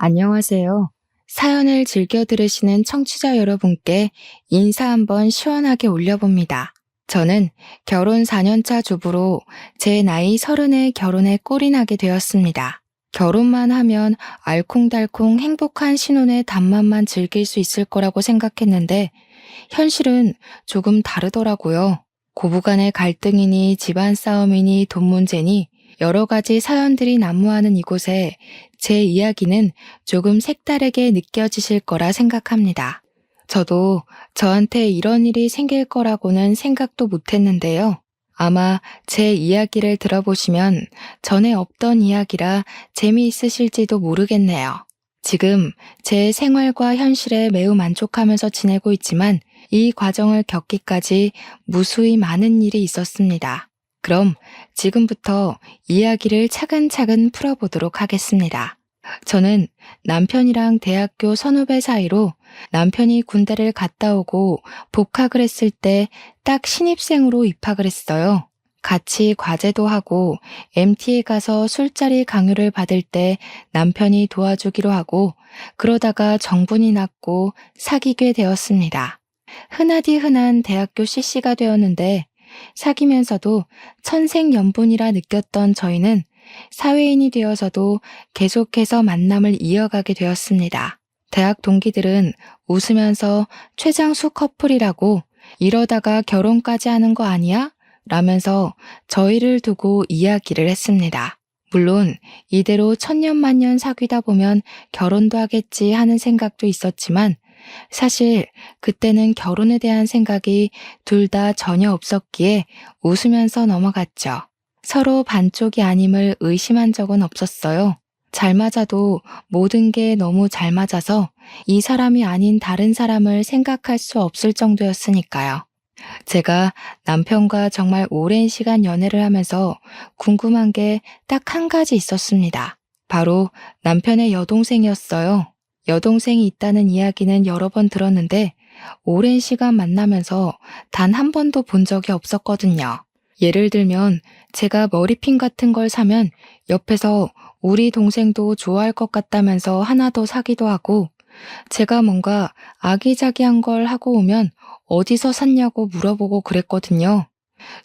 안녕하세요. 사연을 즐겨 들으시는 청취자 여러분께 인사 한번 시원하게 올려봅니다. 저는 결혼 4년차 주부로 제 나이 30에 결혼에 꼴이 나게 되었습니다. 결혼만 하면 알콩달콩 행복한 신혼의 단맛만 즐길 수 있을 거라고 생각했는데 현실은 조금 다르더라고요. 고부간의 갈등이니 집안 싸움이니 돈 문제니 여러 가지 사연들이 난무하는 이곳에 제 이야기는 조금 색다르게 느껴지실 거라 생각합니다. 저도 저한테 이런 일이 생길 거라고는 생각도 못 했는데요. 아마 제 이야기를 들어보시면 전에 없던 이야기라 재미있으실지도 모르겠네요. 지금 제 생활과 현실에 매우 만족하면서 지내고 있지만 이 과정을 겪기까지 무수히 많은 일이 있었습니다. 그럼 지금부터 이야기를 차근차근 풀어보도록 하겠습니다. 저는 남편이랑 대학교 선후배 사이로 남편이 군대를 갔다 오고 복학을 했을 때 딱 신입생으로 입학을 했어요. 같이 과제도 하고 MT에 가서 술자리 강요를 받을 때 남편이 도와주기로 하고 그러다가 정분이 났고 사귀게 되었습니다. 흔하디 흔한 대학교 CC가 되었는데 사귀면서도 천생연분이라 느꼈던 저희는 사회인이 되어서도 계속해서 만남을 이어가게 되었습니다. 대학 동기들은 웃으면서 최장수 커플이라고 이러다가 결혼까지 하는 거 아니야? 라면서 저희를 두고 이야기를 했습니다. 물론 이대로 천년만년 사귀다 보면 결혼도 하겠지 하는 생각도 있었지만 사실 그때는 결혼에 대한 생각이 둘 다 전혀 없었기에 웃으면서 넘어갔죠. 서로 반쪽이 아님을 의심한 적은 없었어요. 잘 맞아도 모든 게 너무 잘 맞아서 이 사람이 아닌 다른 사람을 생각할 수 없을 정도였으니까요. 제가 남편과 정말 오랜 시간 연애를 하면서 궁금한 게 딱 한 가지 있었습니다. 바로 남편의 여동생이었어요. 여동생이 있다는 이야기는 여러 번 들었는데 오랜 시간 만나면서 단 한 번도 본 적이 없었거든요. 예를 들면 제가 머리핀 같은 걸 사면 옆에서 우리 동생도 좋아할 것 같다면서 하나 더 사기도 하고 제가 뭔가 아기자기한 걸 하고 오면 어디서 샀냐고 물어보고 그랬거든요.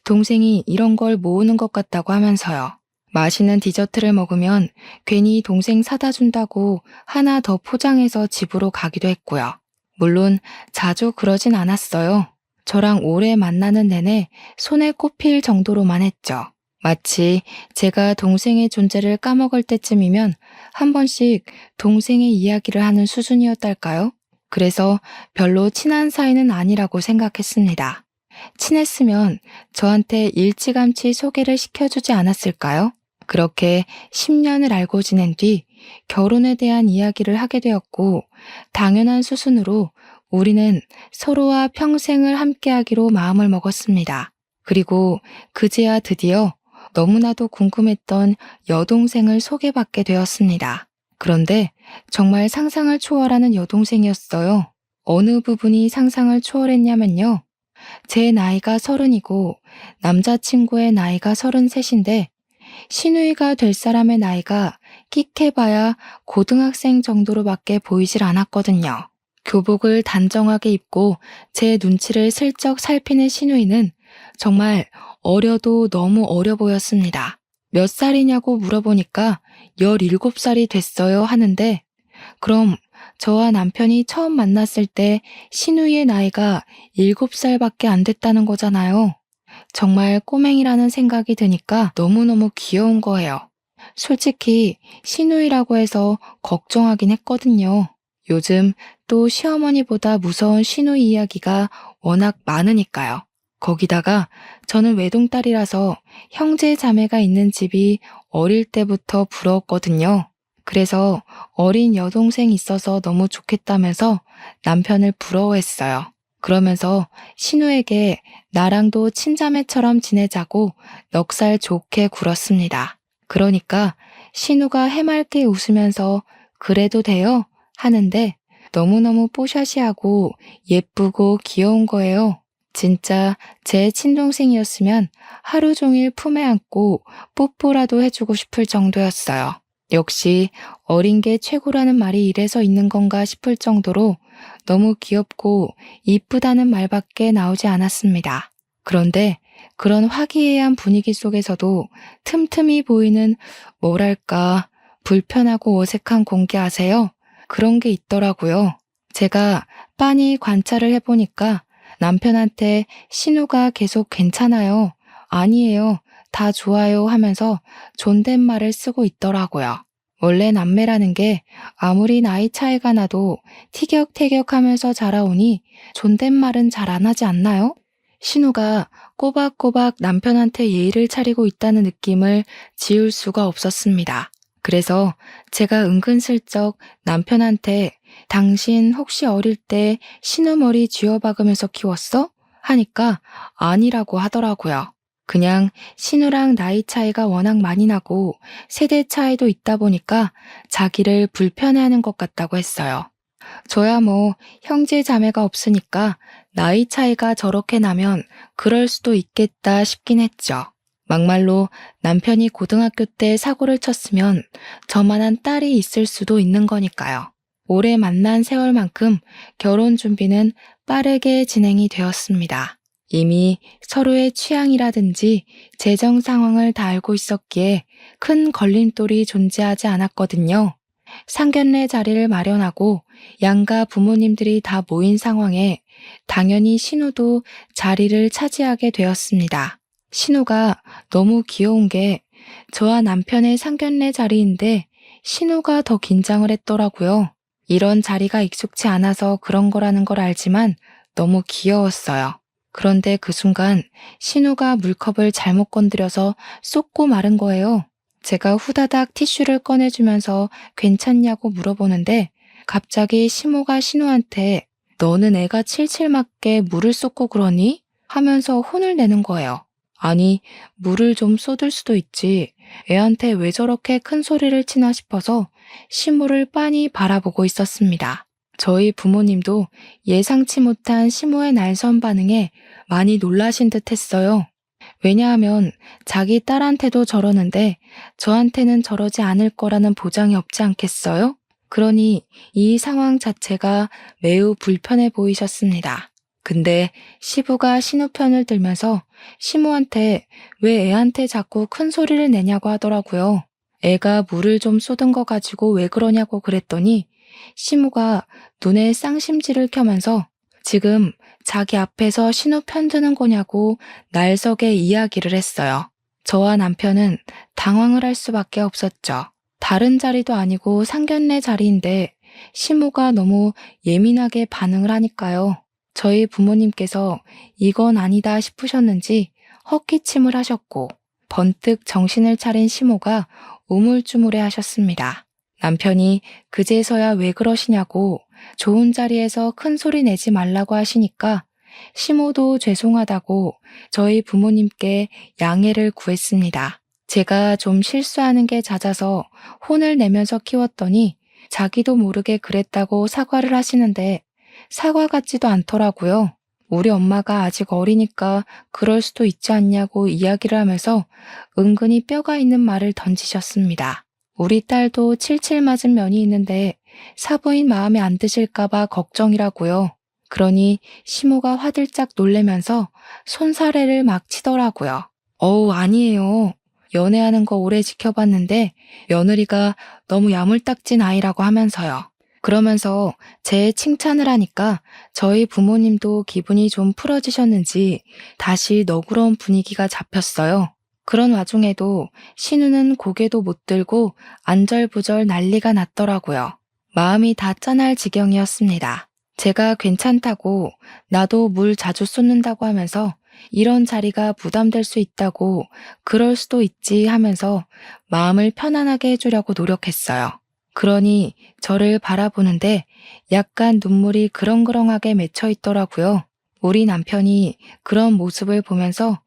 동생이 이런 걸 모으는 것 같다고 하면서요. 맛있는 디저트를 먹으면 괜히 동생 사다 준다고 하나 더 포장해서 집으로 가기도 했고요. 물론 자주 그러진 않았어요. 저랑 오래 만나는 내내 손에 꼽힐 정도로만 했죠. 마치 제가 동생의 존재를 까먹을 때쯤이면 한 번씩 동생의 이야기를 하는 수준이었달까요? 그래서 별로 친한 사이는 아니라고 생각했습니다. 친했으면 저한테 일찌감치 소개를 시켜주지 않았을까요? 그렇게 10년을 알고 지낸 뒤 결혼에 대한 이야기를 하게 되었고 당연한 수순으로 우리는 서로와 평생을 함께하기로 마음을 먹었습니다. 그리고 그제야 드디어 너무나도 궁금했던 여동생을 소개받게 되었습니다. 그런데 정말 상상을 초월하는 여동생이었어요. 어느 부분이 상상을 초월했냐면요. 제 나이가 30이고 남자친구의 나이가 33인데 시누이가 될 사람의 나이가 끽해봐야 고등학생 정도로밖에 보이질 않았거든요. 교복을 단정하게 입고 제 눈치를 슬쩍 살피는 시누이는 정말 어려도 너무 어려 보였습니다. 몇 살이냐고 물어보니까 17살이 됐어요 하는데 그럼 저와 남편이 처음 만났을 때 시누이의 나이가 7살밖에 안 됐다는 거잖아요. 정말 꼬맹이라는 생각이 드니까 너무너무 귀여운 거예요. 솔직히 시누이라고 해서 걱정하긴 했거든요. 요즘 또 시어머니보다 무서운 시누이 이야기가 워낙 많으니까요. 거기다가 저는 외동딸이라서 형제 자매가 있는 집이 어릴 때부터 부러웠거든요. 그래서 어린 여동생 있어서 너무 좋겠다면서 남편을 부러워했어요. 그러면서 신우에게 나랑도 친자매처럼 지내자고 넉살 좋게 굴었습니다. 그러니까 신우가 해맑게 웃으면서 그래도 돼요? 하는데 너무너무 뽀샤시하고 예쁘고 귀여운 거예요. 진짜 제 친동생이었으면 하루 종일 품에 안고 뽀뽀라도 해주고 싶을 정도였어요. 역시 어린 게 최고라는 말이 이래서 있는 건가 싶을 정도로 너무 귀엽고 이쁘다는 말밖에 나오지 않았습니다. 그런데 그런 화기애애한 분위기 속에서도 틈틈이 보이는 뭐랄까 불편하고 어색한 공기 아세요? 그런 게 있더라고요. 제가 빤히 관찰을 해보니까 남편한테 신우가 계속 괜찮아요. 아니에요. 다 좋아요 하면서 존댓말을 쓰고 있더라고요. 원래 남매라는 게 아무리 나이 차이가 나도 티격태격하면서 자라오니 존댓말은 잘 안 하지 않나요? 신우가 꼬박꼬박 남편한테 예의를 차리고 있다는 느낌을 지울 수가 없었습니다. 그래서 제가 은근슬쩍 남편한테 당신 혹시 어릴 때 신우 머리 쥐어박으면서 키웠어? 하니까 아니라고 하더라고요. 그냥 신우랑 나이 차이가 워낙 많이 나고 세대 차이도 있다 보니까 자기를 불편해하는 것 같다고 했어요. 저야 뭐 형제 자매가 없으니까 나이 차이가 저렇게 나면 그럴 수도 있겠다 싶긴 했죠. 막말로 남편이 고등학교 때 사고를 쳤으면 저만한 딸이 있을 수도 있는 거니까요. 오래 만난 세월만큼 결혼 준비는 빠르게 진행이 되었습니다. 이미 서로의 취향이라든지 재정 상황을 다 알고 있었기에 큰 걸림돌이 존재하지 않았거든요. 상견례 자리를 마련하고 양가 부모님들이 다 모인 상황에 당연히 신우도 자리를 차지하게 되었습니다. 신우가 너무 귀여운 게 저와 남편의 상견례 자리인데 신우가 더 긴장을 했더라고요. 이런 자리가 익숙치 않아서 그런 거라는 걸 알지만 너무 귀여웠어요. 그런데 그 순간 신우가 물컵을 잘못 건드려서 쏟고 마른 거예요. 제가 후다닥 티슈를 꺼내주면서 괜찮냐고 물어보는데 갑자기 시모가 신우한테 너는 애가 칠칠 맞게 물을 쏟고 그러니? 하면서 혼을 내는 거예요. 아니, 물을 좀 쏟을 수도 있지. 애한테 왜 저렇게 큰 소리를 치나 싶어서 시모를 빤히 바라보고 있었습니다. 저희 부모님도 예상치 못한 시모의 날선 반응에 많이 놀라신 듯 했어요. 왜냐하면 자기 딸한테도 저러는데 저한테는 저러지 않을 거라는 보장이 없지 않겠어요? 그러니 이 상황 자체가 매우 불편해 보이셨습니다. 근데 시부가 신우 편을 들면서 시모한테 왜 애한테 자꾸 큰 소리를 내냐고 하더라고요. 애가 물을 좀 쏟은 거 가지고 왜 그러냐고 그랬더니 시모가 눈에 쌍심지를 켜면서 지금 자기 앞에서 신우 편드는 거냐고 날석에 이야기를 했어요. 저와 남편은 당황을 할 수밖에 없었죠. 다른 자리도 아니고 상견례 자리인데 시모가 너무 예민하게 반응을 하니까요. 저희 부모님께서 이건 아니다 싶으셨는지 헛기침을 하셨고 번뜩 정신을 차린 시모가 우물쭈물해 하셨습니다. 남편이 그제서야 왜 그러시냐고 좋은 자리에서 큰 소리 내지 말라고 하시니까 시모도 죄송하다고 저희 부모님께 양해를 구했습니다. 제가 좀 실수하는 게 잦아서 혼을 내면서 키웠더니 자기도 모르게 그랬다고 사과를 하시는데 사과 같지도 않더라고요. 우리 엄마가 아직 어리니까 그럴 수도 있지 않냐고 이야기를 하면서 은근히 뼈가 있는 말을 던지셨습니다. 우리 딸도 칠칠 맞은 면이 있는데 사부인 마음에 안 드실까봐 걱정이라고요. 그러니 시모가 화들짝 놀래면서 손사래를 막 치더라고요. 어우, 아니에요. 연애하는 거 오래 지켜봤는데 며느리가 너무 야물딱진 아이라고 하면서요. 그러면서 제 칭찬을 하니까 저희 부모님도 기분이 좀 풀어지셨는지 다시 너그러운 분위기가 잡혔어요. 그런 와중에도 신우는 고개도 못 들고 안절부절 난리가 났더라고요. 마음이 다 짠할 지경이었습니다. 제가 괜찮다고 나도 물 자주 쏟는다고 하면서 이런 자리가 부담될 수 있다고 그럴 수도 있지 하면서 마음을 편안하게 해주려고 노력했어요. 그러니 저를 바라보는데 약간 눈물이 그렁그렁하게 맺혀 있더라고요. 우리 남편이 그런 모습을 보면서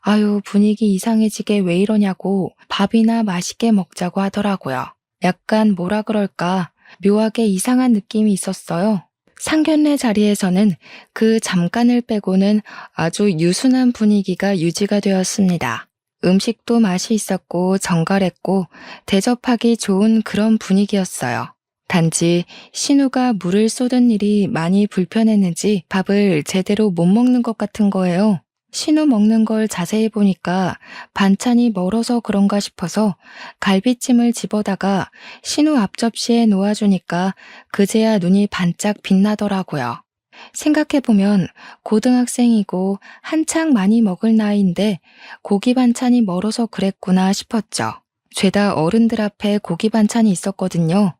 아유, 분위기 이상해지게 왜 이러냐고 밥이나 맛있게 먹자고 하더라고요. 약간 뭐라 그럴까 묘하게 이상한 느낌이 있었어요. 상견례 자리에서는 그 잠깐을 빼고는 아주 유순한 분위기가 유지가 되었습니다. 음식도 맛이 있었고 정갈했고 대접하기 좋은 그런 분위기였어요. 단지 신우가 물을 쏟은 일이 많이 불편했는지 밥을 제대로 못 먹는 것 같은 거예요. 신우 먹는 걸 자세히 보니까 반찬이 멀어서 그런가 싶어서 갈비찜을 집어다가 신우 앞접시에 놓아주니까 그제야 눈이 반짝 빛나더라고요. 생각해보면 고등학생이고 한창 많이 먹을 나이인데 고기 반찬이 멀어서 그랬구나 싶었죠. 죄다 어른들 앞에 고기 반찬이 있었거든요.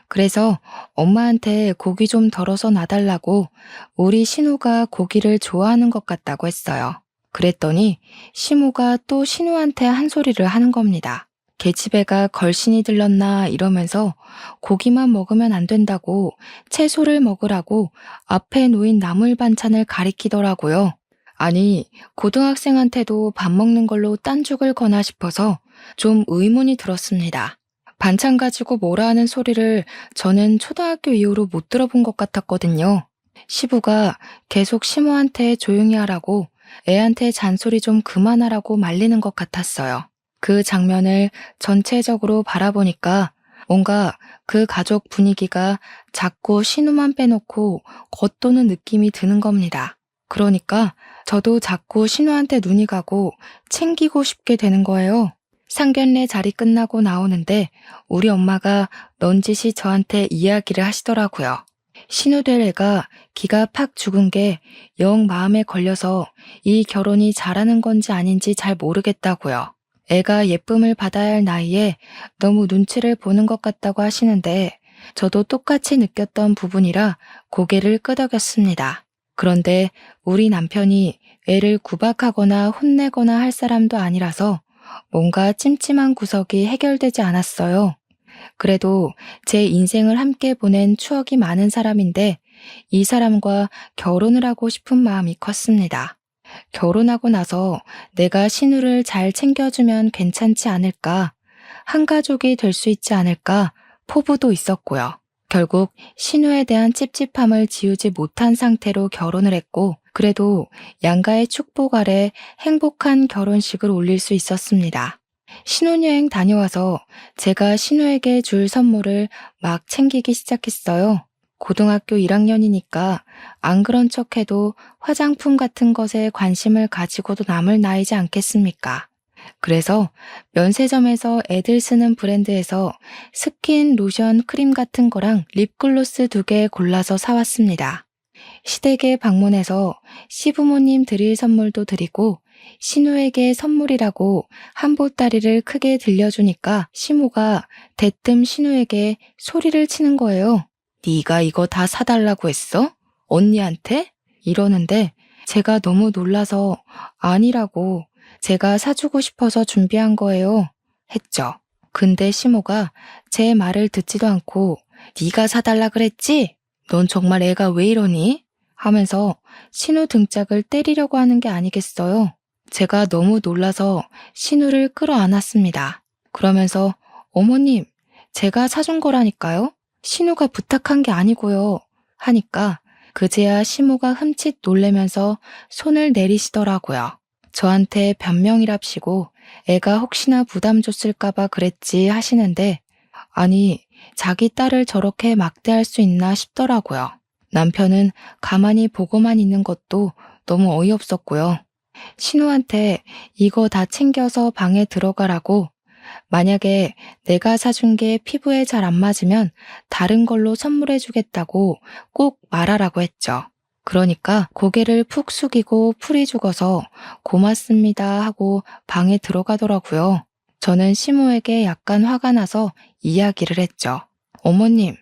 그래서 엄마한테 고기 좀 덜어서 놔달라고 우리 신우가 고기를 좋아하는 것 같다고 했어요. 그랬더니 시모가 또 신우한테 한 소리를 하는 겁니다. 계집애가 걸신이 들렀나 이러면서 고기만 먹으면 안 된다고 채소를 먹으라고 앞에 놓인 나물 반찬을 가리키더라고요. 아니, 고등학생한테도 밥 먹는 걸로 딴죽을 거나 싶어서 좀 의문이 들었습니다. 반찬 가지고 뭐라 하는 소리를 저는 초등학교 이후로 못 들어본 것 같았거든요. 시부가 계속 시모한테 조용히 하라고 애한테 잔소리 좀 그만하라고 말리는 것 같았어요. 그 장면을 전체적으로 바라보니까 뭔가 그 가족 분위기가 자꾸 신우만 빼놓고 겉도는 느낌이 드는 겁니다. 그러니까 저도 자꾸 신우한테 눈이 가고 챙기고 싶게 되는 거예요. 상견례 자리 끝나고 나오는데 우리 엄마가 넌지시 저한테 이야기를 하시더라고요. 신우 될 애가 기가 팍 죽은 게 영 마음에 걸려서 이 결혼이 잘하는 건지 아닌지 잘 모르겠다고요. 애가 예쁨을 받아야 할 나이에 너무 눈치를 보는 것 같다고 하시는데 저도 똑같이 느꼈던 부분이라 고개를 끄덕였습니다. 그런데 우리 남편이 애를 구박하거나 혼내거나 할 사람도 아니라서 뭔가 찜찜한 구석이 해결되지 않았어요. 그래도 제 인생을 함께 보낸 추억이 많은 사람인데 이 사람과 결혼을 하고 싶은 마음이 컸습니다. 결혼하고 나서 내가 신우를 잘 챙겨주면 괜찮지 않을까, 한 가족이 될 수 있지 않을까 포부도 있었고요. 결국 신우에 대한 찝찝함을 지우지 못한 상태로 결혼을 했고 그래도 양가의 축복 아래 행복한 결혼식을 올릴 수 있었습니다. 신혼여행 다녀와서 제가 신우에게 줄 선물을 막 챙기기 시작했어요. 고등학교 1학년이니까 안 그런 척해도 화장품 같은 것에 관심을 가지고도 남을 나이지 않겠습니까? 그래서 면세점에서 애들 쓰는 브랜드에서 스킨, 로션, 크림 같은 거랑 립글로스 2개 골라서 사왔습니다. 시댁에 방문해서 시부모님 드릴 선물도 드리고 신우에게 선물이라고 한보따리를 크게 들려주니까 시모가 대뜸 신우에게 소리를 치는 거예요. 네가 이거 다 사달라고 했어? 언니한테? 이러는데 제가 너무 놀라서 아니라고 제가 사주고 싶어서 준비한 거예요. 했죠. 근데 시모가 제 말을 듣지도 않고 네가 사달라 그랬지? 넌 정말 애가 왜 이러니? 하면서 신우 등짝을 때리려고 하는 게 아니겠어요. 제가 너무 놀라서 신우를 끌어안았습니다. 그러면서 어머님, 제가 사준 거라니까요. 신우가 부탁한 게 아니고요. 하니까 그제야 시모가 흠칫 놀래면서 손을 내리시더라고요. 저한테 변명이랍시고 애가 혹시나 부담 줬을까봐 그랬지 하시는데 아니 자기 딸을 저렇게 막대할 수 있나 싶더라고요. 남편은 가만히 보고만 있는 것도 너무 어이없었고요. 신우한테 이거 다 챙겨서 방에 들어가라고 만약에 내가 사준 게 피부에 잘 안 맞으면 다른 걸로 선물해 주겠다고 꼭 말하라고 했죠. 그러니까 고개를 푹 숙이고 풀이 죽어서 고맙습니다 하고 방에 들어가더라고요. 저는 시모에게 약간 화가 나서 이야기를 했죠. 어머님,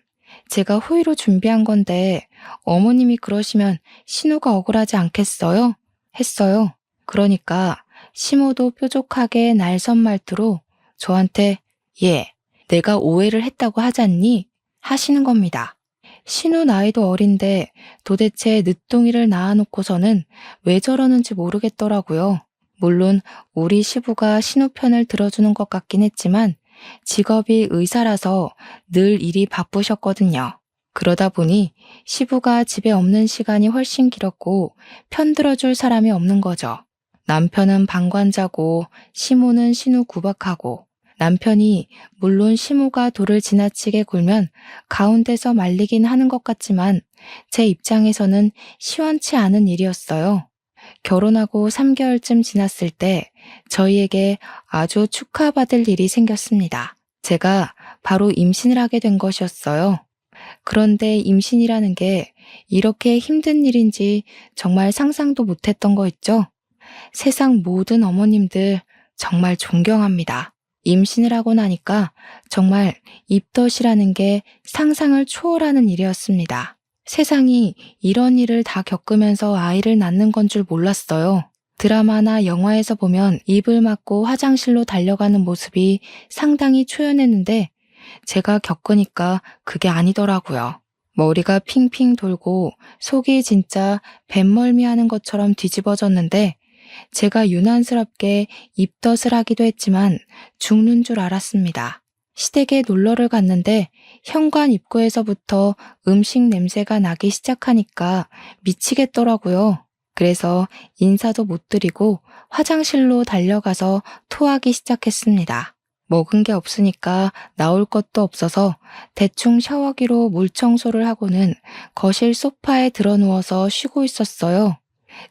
제가 호의로 준비한 건데 어머님이 그러시면 신우가 억울하지 않겠어요? 했어요. 그러니까 시모도 뾰족하게 날선 말투로 저한테 예, 내가 오해를 했다고 하잖니? 하시는 겁니다. 신우 나이도 어린데 도대체 늦둥이를 낳아놓고서는 왜 저러는지 모르겠더라고요. 물론 우리 시부가 신우 편을 들어주는 것 같긴 했지만 직업이 의사라서 늘 일이 바쁘셨거든요. 그러다 보니 시부가 집에 없는 시간이 훨씬 길었고 편 들어줄 사람이 없는 거죠. 남편은 방관자고 시모는 신우 구박하고 남편이 물론 시모가 돌을 지나치게 굴면 가운데서 말리긴 하는 것 같지만 제 입장에서는 시원치 않은 일이었어요. 결혼하고 3개월쯤 지났을 때 저희에게 아주 축하받을 일이 생겼습니다. 제가 바로 임신을 하게 된 것이었어요. 그런데 임신이라는 게 이렇게 힘든 일인지 정말 상상도 못했던 거 있죠? 세상 모든 어머님들 정말 존경합니다. 임신을 하고 나니까 정말 입덧이라는 게 상상을 초월하는 일이었습니다. 세상이 이런 일을 다 겪으면서 아이를 낳는 건 줄 몰랐어요. 드라마나 영화에서 보면 입을 막고 화장실로 달려가는 모습이 상당히 초연했는데 제가 겪으니까 그게 아니더라고요. 머리가 핑핑 돌고 속이 진짜 뱃멀미 하는 것처럼 뒤집어졌는데 제가 유난스럽게 입덧을 하기도 했지만 죽는 줄 알았습니다. 시댁에 놀러를 갔는데 현관 입구에서부터 음식 냄새가 나기 시작하니까 미치겠더라고요. 그래서 인사도 못 드리고 화장실로 달려가서 토하기 시작했습니다. 먹은 게 없으니까 나올 것도 없어서 대충 샤워기로 물 청소를 하고는 거실 소파에 들어 누워서 쉬고 있었어요.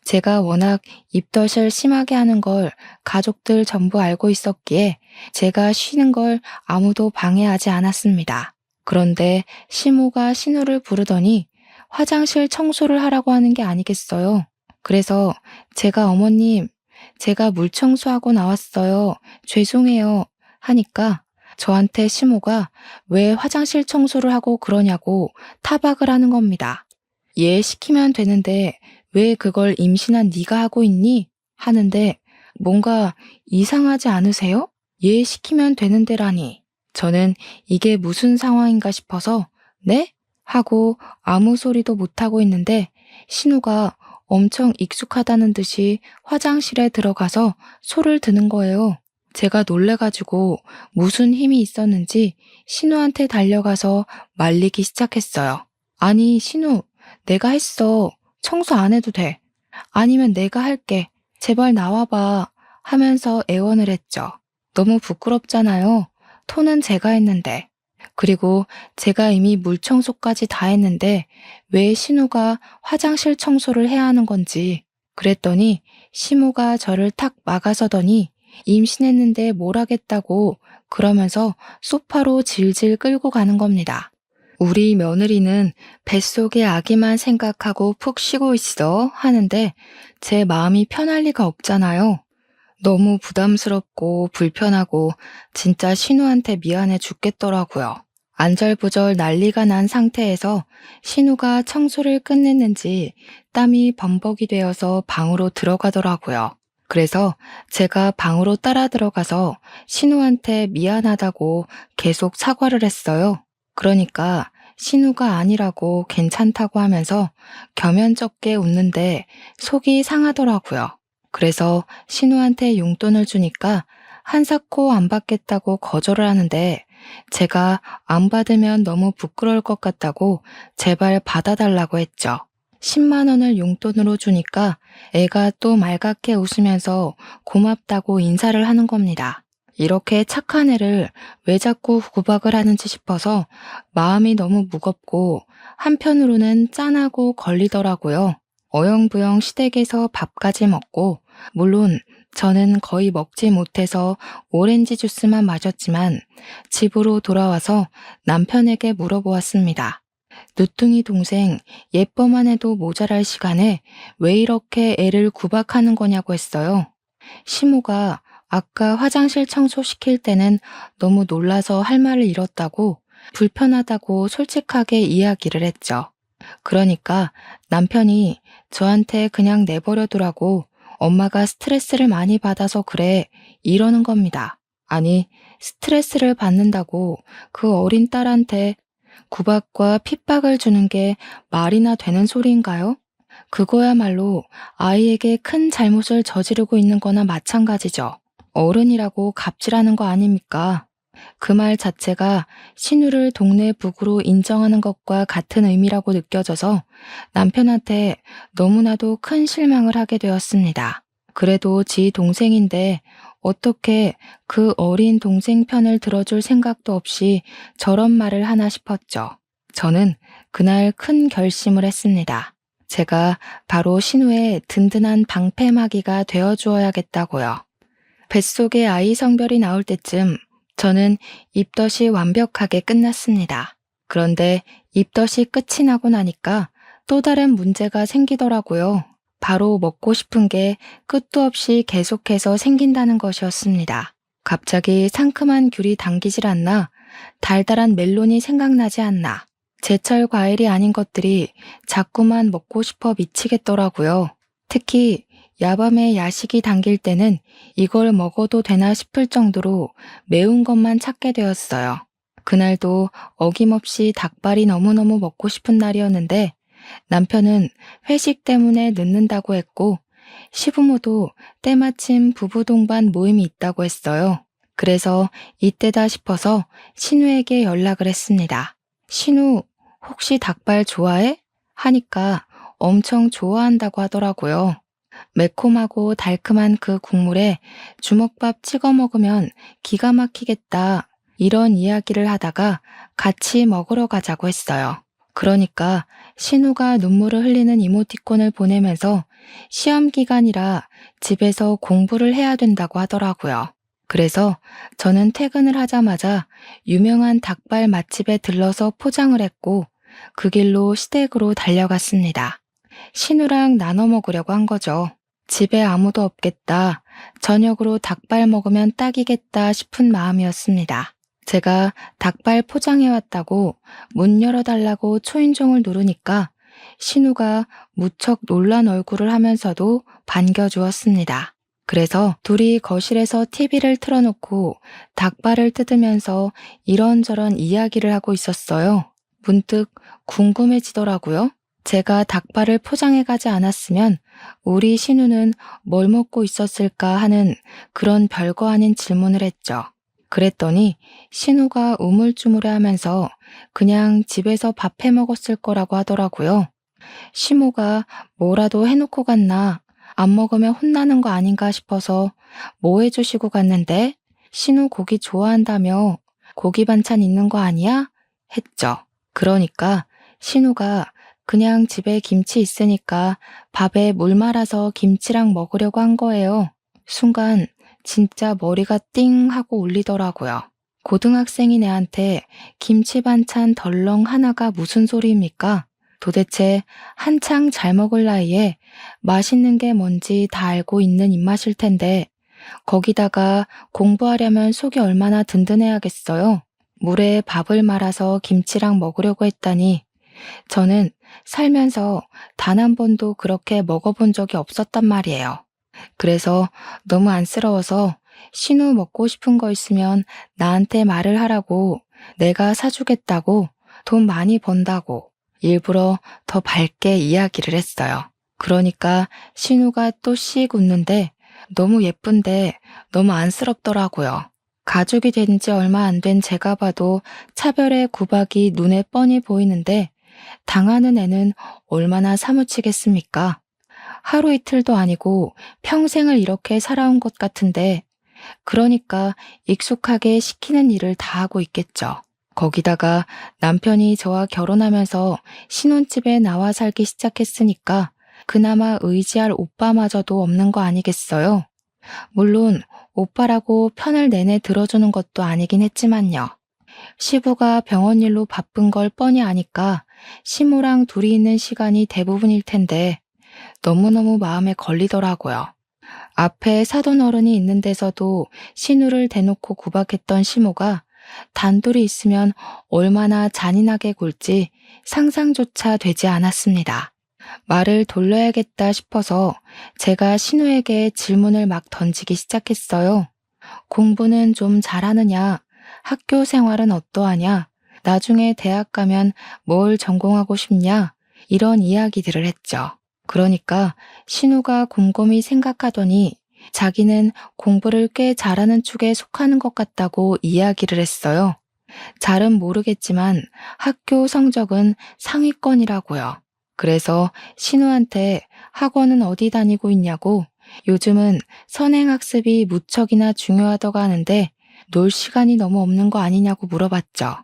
제가 워낙 입덧을 심하게 하는 걸 가족들 전부 알고 있었기에 제가 쉬는 걸 아무도 방해하지 않았습니다. 그런데 시모가 신우를 부르더니 화장실 청소를 하라고 하는 게 아니겠어요. 그래서 제가 어머님, 제가 물 청소하고 나왔어요. 죄송해요. 하니까 저한테 시모가 왜 화장실 청소를 하고 그러냐고 타박을 하는 겁니다. 얘 시키면 되는데 왜 그걸 임신한 네가 하고 있니? 하는데 뭔가 이상하지 않으세요? 얘 시키면 되는데라니. 저는 이게 무슨 상황인가 싶어서 네? 하고 아무 소리도 못하고 있는데 신우가 엄청 익숙하다는 듯이 화장실에 들어가서 소를 드는 거예요. 제가 놀래가지고 무슨 힘이 있었는지 신우한테 달려가서 말리기 시작했어요. 아니 신우, 내가 했어. 청소 안 해도 돼. 아니면 내가 할게. 제발 나와봐. 하면서 애원을 했죠. 너무 부끄럽잖아요. 토는 제가 했는데. 그리고 제가 이미 물 청소까지 다 했는데 왜 신우가 화장실 청소를 해야 하는 건지. 그랬더니 시모가 저를 탁 막아서더니 임신했는데 뭘 하겠다고 그러면서 소파로 질질 끌고 가는 겁니다. 우리 며느리는 뱃속의 아기만 생각하고 푹 쉬고 있어 하는데 제 마음이 편할 리가 없잖아요. 너무 부담스럽고 불편하고 진짜 신우한테 미안해 죽겠더라고요. 안절부절 난리가 난 상태에서 신우가 청소를 끝냈는지 땀이 범벅이 되어서 방으로 들어가더라고요. 그래서 제가 방으로 따라 들어가서 신우한테 미안하다고 계속 사과를 했어요. 그러니까 신우가 아니라고 괜찮다고 하면서 겸연쩍게 웃는데 속이 상하더라고요. 그래서 신우한테 용돈을 주니까 한사코 안 받겠다고 거절을 하는데 제가 안 받으면 너무 부끄러울 것 같다고 제발 받아달라고 했죠. 10만 원을 용돈으로 주니까 애가 또 말갛게 웃으면서 고맙다고 인사를 하는 겁니다. 이렇게 착한 애를 왜 자꾸 구박을 하는지 싶어서 마음이 너무 무겁고 한편으로는 짠하고 걸리더라고요. 어영부영 시댁에서 밥까지 먹고 물론 저는 거의 먹지 못해서 오렌지 주스만 마셨지만 집으로 돌아와서 남편에게 물어보았습니다. 늦둥이 동생 예뻐만 해도 모자랄 시간에 왜 이렇게 애를 구박하는 거냐고 했어요. 시모가 아까 화장실 청소시킬 때는 너무 놀라서 할 말을 잃었다고 불편하다고 솔직하게 이야기를 했죠. 그러니까 남편이 저한테 그냥 내버려 두라고 엄마가 스트레스를 많이 받아서 그래 이러는 겁니다. 아니 스트레스를 받는다고 그 어린 딸한테 구박과 핍박을 주는 게 말이나 되는 소리인가요? 그거야말로 아이에게 큰 잘못을 저지르고 있는 거나 마찬가지죠. 어른이라고 갑질하는 거 아닙니까? 그 말 자체가 신우를 동네 북으로 인정하는 것과 같은 의미라고 느껴져서 남편한테 너무나도 큰 실망을 하게 되었습니다. 그래도 지 동생인데 어떻게 그 어린 동생 편을 들어줄 생각도 없이 저런 말을 하나 싶었죠. 저는 그날 큰 결심을 했습니다. 제가 바로 신우의 든든한 방패막이가 되어주어야겠다고요. 뱃속에 아이 성별이 나올 때쯤 저는 입덧이 완벽하게 끝났습니다. 그런데 입덧이 끝이 나고 나니까 또 다른 문제가 생기더라고요. 바로 먹고 싶은 게 끝도 없이 계속해서 생긴다는 것이었습니다. 갑자기 상큼한 귤이 당기질 않나, 달달한 멜론이 생각나지 않나, 제철 과일이 아닌 것들이 자꾸만 먹고 싶어 미치겠더라고요. 특히 야밤에 야식이 당길 때는 이걸 먹어도 되나 싶을 정도로 매운 것만 찾게 되었어요. 그날도 어김없이 닭발이 너무너무 먹고 싶은 날이었는데 남편은 회식 때문에 늦는다고 했고 시부모도 때마침 부부 동반 모임이 있다고 했어요. 그래서 이때다 싶어서 신우에게 연락을 했습니다. 신우, 혹시 닭발 좋아해? 하니까 엄청 좋아한다고 하더라고요. 매콤하고 달콤한 그 국물에 주먹밥 찍어 먹으면 기가 막히겠다. 이런 이야기를 하다가 같이 먹으러 가자고 했어요. 그러니까 신우가 눈물을 흘리는 이모티콘을 보내면서 시험 기간이라 집에서 공부를 해야 된다고 하더라고요. 그래서 저는 퇴근을 하자마자 유명한 닭발 맛집에 들러서 포장을 했고 그 길로 시댁으로 달려갔습니다. 신우랑 나눠 먹으려고 한 거죠. 집에 아무도 없겠다. 저녁으로 닭발 먹으면 딱이겠다 싶은 마음이었습니다. 제가 닭발 포장해왔다고 문 열어달라고 초인종을 누르니까 신우가 무척 놀란 얼굴을 하면서도 반겨주었습니다. 그래서 둘이 거실에서 TV를 틀어놓고 닭발을 뜯으면서 이런저런 이야기를 하고 있었어요. 문득 궁금해지더라고요. 제가 닭발을 포장해가지 않았으면 우리 신우는 뭘 먹고 있었을까 하는 그런 별거 아닌 질문을 했죠. 그랬더니 신우가 우물쭈물해하면서 그냥 집에서 밥 해 먹었을 거라고 하더라고요. 시모가 뭐라도 해놓고 갔나, 안 먹으면 혼나는 거 아닌가 싶어서 뭐 해주시고 갔는데 신우 고기 좋아한다며 고기 반찬 있는 거 아니야? 했죠. 그러니까 신우가 그냥 집에 김치 있으니까 밥에 물 말아서 김치랑 먹으려고 한 거예요. 순간 진짜 머리가 띵 하고 울리더라고요. 고등학생인 애한테 김치 반찬 덜렁 하나가 무슨 소리입니까? 도대체 한창 잘 먹을 나이에 맛있는 게 뭔지 다 알고 있는 입맛일 텐데 거기다가 공부하려면 속이 얼마나 든든해야겠어요. 물에 밥을 말아서 김치랑 먹으려고 했다니 저는 살면서 단 한 번도 그렇게 먹어본 적이 없었단 말이에요. 그래서 너무 안쓰러워서 신우 먹고 싶은 거 있으면 나한테 말을 하라고, 내가 사주겠다고, 돈 많이 번다고 일부러 더 밝게 이야기를 했어요. 그러니까 신우가 또 씩 웃는데 너무 예쁜데 너무 안쓰럽더라고요. 가족이 된 지 얼마 안 된 제가 봐도 차별의 구박이 눈에 뻔히 보이는데 당하는 애는 얼마나 사무치겠습니까? 하루 이틀도 아니고 평생을 이렇게 살아온 것 같은데 그러니까 익숙하게 시키는 일을 다 하고 있겠죠. 거기다가 남편이 저와 결혼하면서 신혼집에 나와 살기 시작했으니까 그나마 의지할 오빠마저도 없는 거 아니겠어요? 물론 오빠라고 편을 내내 들어주는 것도 아니긴 했지만요. 시부가 병원 일로 바쁜 걸 뻔히 아니까 시모랑 둘이 있는 시간이 대부분일 텐데 너무너무 마음에 걸리더라고요. 앞에 사돈 어른이 있는 데서도 신우를 대놓고 구박했던 시모가 단둘이 있으면 얼마나 잔인하게 굴지 상상조차 되지 않았습니다. 말을 돌려야겠다 싶어서 제가 신우에게 질문을 막 던지기 시작했어요. 공부는 좀 잘하느냐? 학교 생활은 어떠하냐? 나중에 대학 가면 뭘 전공하고 싶냐? 이런 이야기들을 했죠. 그러니까 신우가 곰곰이 생각하더니 자기는 공부를 꽤 잘하는 축에 속하는 것 같다고 이야기를 했어요. 잘은 모르겠지만 학교 성적은 상위권이라고요. 그래서 신우한테 학원은 어디 다니고 있냐고 요즘은 선행학습이 무척이나 중요하다고 하는데 놀 시간이 너무 없는 거 아니냐고 물어봤죠.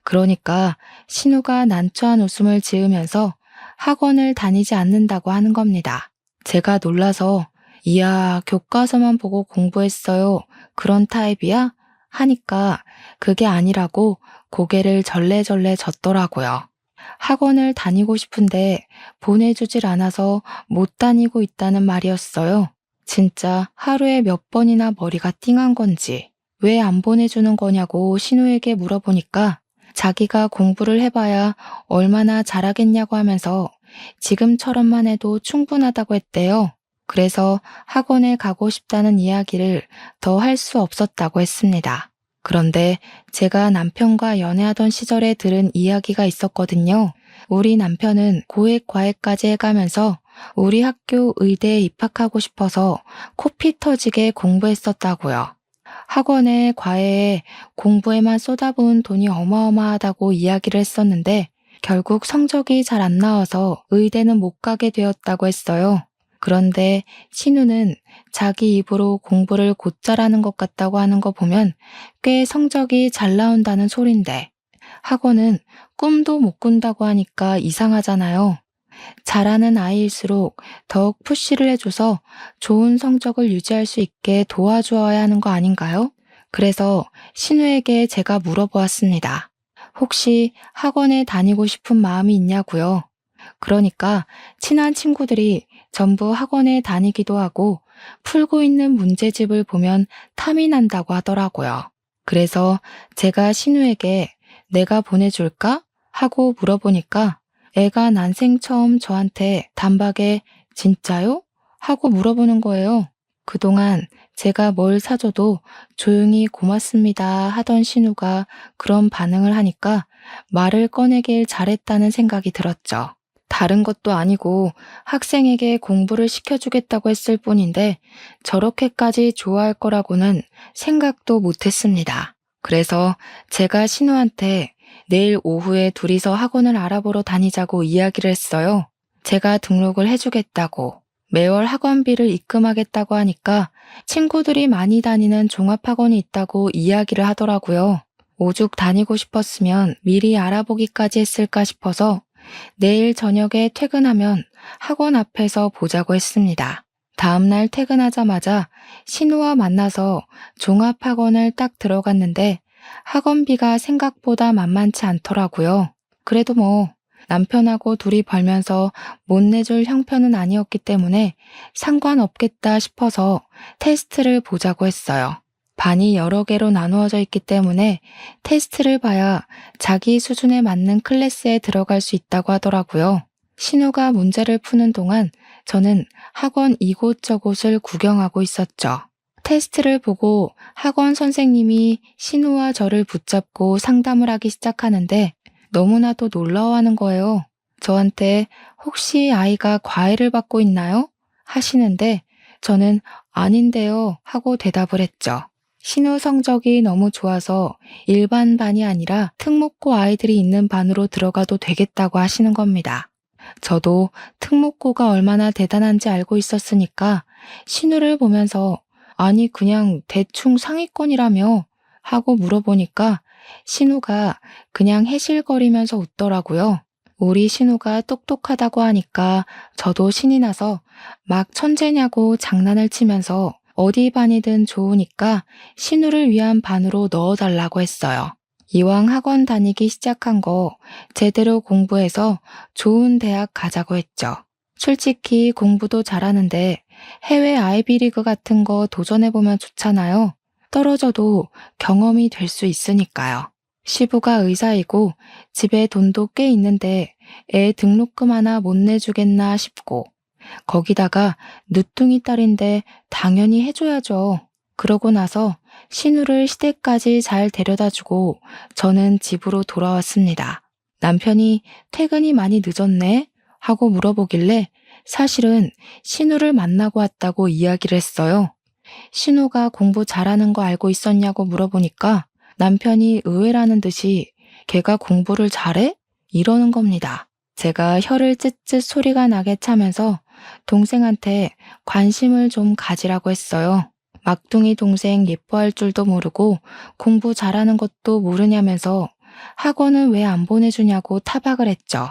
그러니까 신우가 난처한 웃음을 지으면서 학원을 다니지 않는다고 하는 겁니다. 제가 놀라서 이야, 교과서만 보고 공부했어요. 그런 타입이야? 하니까 그게 아니라고 고개를 절레절레 젓더라고요. 학원을 다니고 싶은데 보내주질 않아서 못 다니고 있다는 말이었어요. 진짜 하루에 몇 번이나 머리가 띵한 건지 왜 안 보내주는 거냐고 신우에게 물어보니까 자기가 공부를 해봐야 얼마나 잘하겠냐고 하면서 지금처럼만 해도 충분하다고 했대요. 그래서 학원에 가고 싶다는 이야기를 더 할 수 없었다고 했습니다. 그런데 제가 남편과 연애하던 시절에 들은 이야기가 있었거든요. 우리 남편은 고액 과외까지 해가면서 우리 학교 의대에 입학하고 싶어서 코피 터지게 공부했었다고요. 학원에 과외에 공부에만 쏟아부은 돈이 어마어마하다고 이야기를 했었는데 결국 성적이 잘 안 나와서 의대는 못 가게 되었다고 했어요. 그런데 신우는 자기 입으로 공부를 곧잘하는 것 같다고 하는 거 보면 꽤 성적이 잘 나온다는 소린데 학원은 꿈도 못 꾼다고 하니까 이상하잖아요. 잘하는 아이일수록 더욱 푸시를 해줘서 좋은 성적을 유지할 수 있게 도와주어야 하는 거 아닌가요? 그래서 신우에게 제가 물어보았습니다. 혹시 학원에 다니고 싶은 마음이 있냐고요? 그러니까 친한 친구들이 전부 학원에 다니기도 하고 풀고 있는 문제집을 보면 탐이 난다고 하더라고요. 그래서 제가 신우에게 내가 보내줄까? 하고 물어보니까 애가 난생 처음 저한테 단박에 진짜요? 하고 물어보는 거예요. 그동안 제가 뭘 사줘도 조용히 고맙습니다 하던 신우가 그런 반응을 하니까 말을 꺼내길 잘했다는 생각이 들었죠. 다른 것도 아니고 학생에게 공부를 시켜주겠다고 했을 뿐인데 저렇게까지 좋아할 거라고는 생각도 못했습니다. 그래서 제가 신우한테 내일 오후에 둘이서 학원을 알아보러 다니자고 이야기를 했어요. 제가 등록을 해주겠다고. 매월 학원비를 입금하겠다고 하니까 친구들이 많이 다니는 종합학원이 있다고 이야기를 하더라고요. 오죽 다니고 싶었으면 미리 알아보기까지 했을까 싶어서 내일 저녁에 퇴근하면 학원 앞에서 보자고 했습니다. 다음날 퇴근하자마자 신우와 만나서 종합학원을 딱 들어갔는데 학원비가 생각보다 만만치 않더라고요. 그래도 뭐 남편하고 둘이 벌면서 못 내줄 형편은 아니었기 때문에 상관없겠다 싶어서 테스트를 보자고 했어요. 반이 여러 개로 나누어져 있기 때문에 테스트를 봐야 자기 수준에 맞는 클래스에 들어갈 수 있다고 하더라고요. 신우가 문제를 푸는 동안 저는 학원 이곳저곳을 구경하고 있었죠. 테스트를 보고 학원 선생님이 신우와 저를 붙잡고 상담을 하기 시작하는데 너무나도 놀라워하는 거예요. 저한테 혹시 아이가 과외를 받고 있나요? 하시는데 저는 아닌데요 하고 대답을 했죠. 신우 성적이 너무 좋아서 일반 반이 아니라 특목고 아이들이 있는 반으로 들어가도 되겠다고 하시는 겁니다. 저도 특목고가 얼마나 대단한지 알고 있었으니까 신우를 보면서 아니 그냥 대충 상위권이라며 하고 물어보니까 신우가 그냥 해실거리면서 웃더라고요. 우리 신우가 똑똑하다고 하니까 저도 신이 나서 막 천재냐고 장난을 치면서 어디 반이든 좋으니까 신우를 위한 반으로 넣어달라고 했어요. 이왕 학원 다니기 시작한 거 제대로 공부해서 좋은 대학 가자고 했죠. 솔직히 공부도 잘하는데 해외 아이비리그 같은 거 도전해보면 좋잖아요. 떨어져도 경험이 될 수 있으니까요. 시부가 의사이고 집에 돈도 꽤 있는데 애 등록금 하나 못 내주겠나 싶고 거기다가 늦둥이 딸인데 당연히 해줘야죠. 그러고 나서 신우를 시댁까지 잘 데려다주고 저는 집으로 돌아왔습니다. 남편이 퇴근이 많이 늦었네? 하고 물어보길래 사실은 신우를 만나고 왔다고 이야기를 했어요. 신우가 공부 잘하는 거 알고 있었냐고 물어보니까 남편이 의외라는 듯이 걔가 공부를 잘해? 이러는 겁니다. 제가 혀를 쯧쯧 소리가 나게 차면서 동생한테 관심을 좀 가지라고 했어요. 막둥이 동생 예뻐할 줄도 모르고 공부 잘하는 것도 모르냐면서 학원은 왜 안 보내주냐고 타박을 했죠.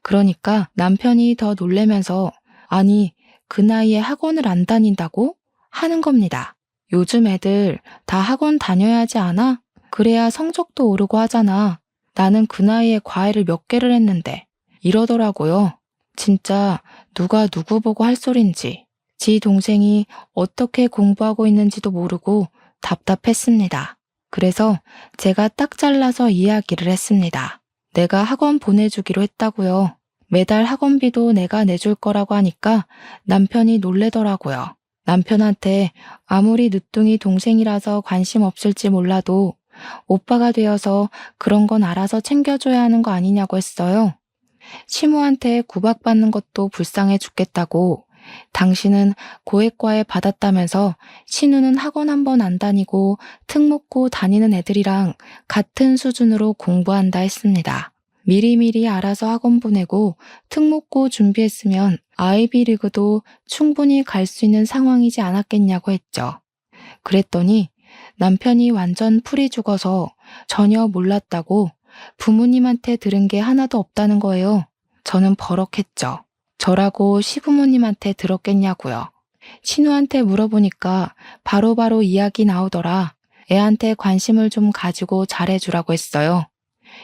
그러니까 남편이 더 놀래면서 아니, 그 나이에 학원을 안 다닌다고? 하는 겁니다. 요즘 애들 다 학원 다녀야 하지 않아? 그래야 성적도 오르고 하잖아. 나는 그 나이에 과외를 몇 개를 했는데. 이러더라고요. 진짜 누가 누구 보고 할 소린지. 지 동생이 어떻게 공부하고 있는지도 모르고 답답했습니다. 그래서 제가 딱 잘라서 이야기를 했습니다. 내가 학원 보내주기로 했다고요. 매달 학원비도 내가 내줄 거라고 하니까 남편이 놀래더라고요. 남편한테 아무리 늦둥이 동생이라서 관심 없을지 몰라도 오빠가 되어서 그런 건 알아서 챙겨줘야 하는 거 아니냐고 했어요. 시모한테 구박받는 것도 불쌍해 죽겠다고 당신은 고액과외 받았다면서 신우는 학원 한 번 안 다니고 특목고 다니는 애들이랑 같은 수준으로 공부한다 했습니다. 미리미리 알아서 학원 보내고 특목고 준비했으면 아이비리그도 충분히 갈 수 있는 상황이지 않았겠냐고 했죠. 그랬더니 남편이 완전 풀이 죽어서 전혀 몰랐다고 부모님한테 들은 게 하나도 없다는 거예요. 저는 버럭했죠. 저라고 시부모님한테 들었겠냐고요. 신우한테 물어보니까 바로바로 이야기 나오더라. 애한테 관심을 좀 가지고 잘해주라고 했어요.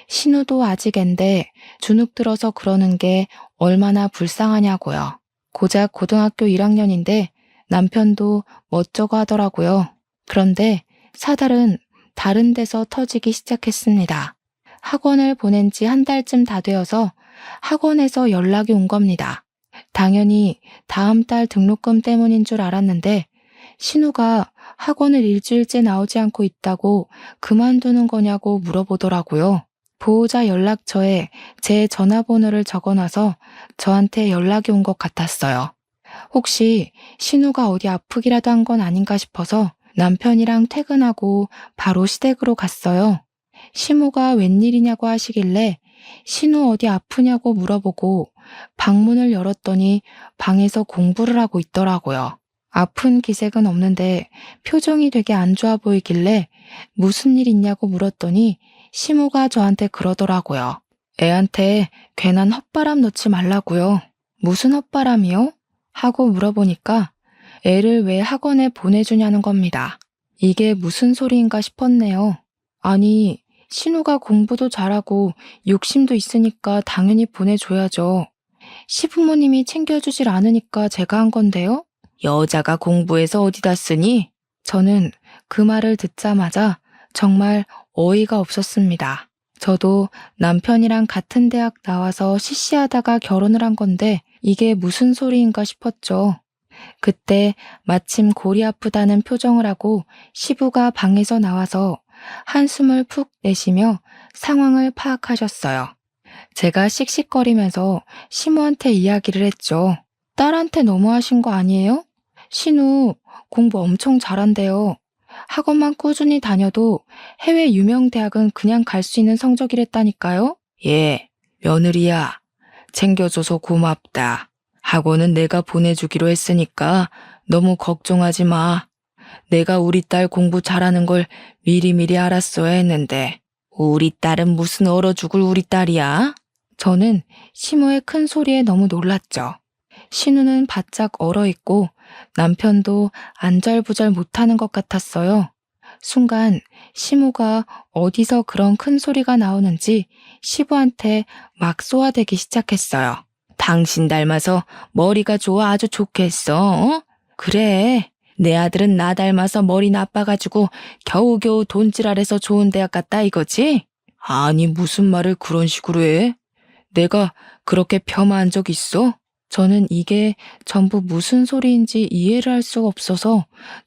신우도 아직 앤데 주눅 들어서 그러는 게 얼마나 불쌍하냐고요. 고작 고등학교 1학년인데 남편도 멋쩍어 하더라고요. 그런데 사달은 다른 데서 터지기 시작했습니다. 학원을 보낸 지 한 달쯤 다 되어서 학원에서 연락이 온 겁니다. 당연히 다음 달 등록금 때문인 줄 알았는데 신우가 학원을 일주일째 나오지 않고 있다고 그만두는 거냐고 물어보더라고요. 보호자 연락처에 제 전화번호를 적어놔서 저한테 연락이 온 것 같았어요. 혹시 신우가 어디 아프기라도 한 건 아닌가 싶어서 남편이랑 퇴근하고 바로 시댁으로 갔어요. 시모가 웬일이냐고 하시길래 신우 어디 아프냐고 물어보고 방문을 열었더니 방에서 공부를 하고 있더라고요. 아픈 기색은 없는데 표정이 되게 안 좋아 보이길래 무슨 일 있냐고 물었더니 시모가 저한테 그러더라고요. 애한테 괜한 헛바람 넣지 말라고요. 무슨 헛바람이요? 하고 물어보니까 애를 왜 학원에 보내주냐는 겁니다. 이게 무슨 소리인가 싶었네요. 아니, 신우가 공부도 잘하고 욕심도 있으니까 당연히 보내줘야죠. 시부모님이 챙겨주질 않으니까 제가 한 건데요. 여자가 공부해서 어디다 쓰니? 저는 그 말을 듣자마자 정말 어이가 없었습니다. 저도 남편이랑 같은 대학 나와서 시시하다가 결혼을 한 건데 이게 무슨 소리인가 싶었죠. 그때 마침 골이 아프다는 표정을 하고 시부가 방에서 나와서 한숨을 푹 내쉬며 상황을 파악하셨어요. 제가 씩씩거리면서 시모한테 이야기를 했죠. 딸한테 너무하신 거 아니에요? 신우 공부 엄청 잘한대요. 학원만 꾸준히 다녀도 해외 유명 대학은 그냥 갈 수 있는 성적이랬다니까요. 예, 며느리야. 챙겨줘서 고맙다. 학원은 내가 보내주기로 했으니까 너무 걱정하지 마. 내가 우리 딸 공부 잘하는 걸 미리미리 알았어야 했는데 우리 딸은 무슨 얼어 죽을 우리 딸이야? 저는 시모의 큰 소리에 너무 놀랐죠. 신우는 바짝 얼어있고 남편도 안절부절 못하는 것 같았어요. 순간 시모가 어디서 그런 큰 소리가 나오는지 시부한테 막 쏘아대기 시작했어요. 당신 닮아서 머리가 좋아 아주 좋겠어. 어? 그래. 내 아들은 나 닮아서 머리 나빠가지고 겨우겨우 돈질알해서 좋은 대학 갔다 이거지? 아니 무슨 말을 그런 식으로 해? 내가 그렇게 폄하한 적 있어? 저는 이게 전부 무슨 소리인지 이해를 할 수가 없어서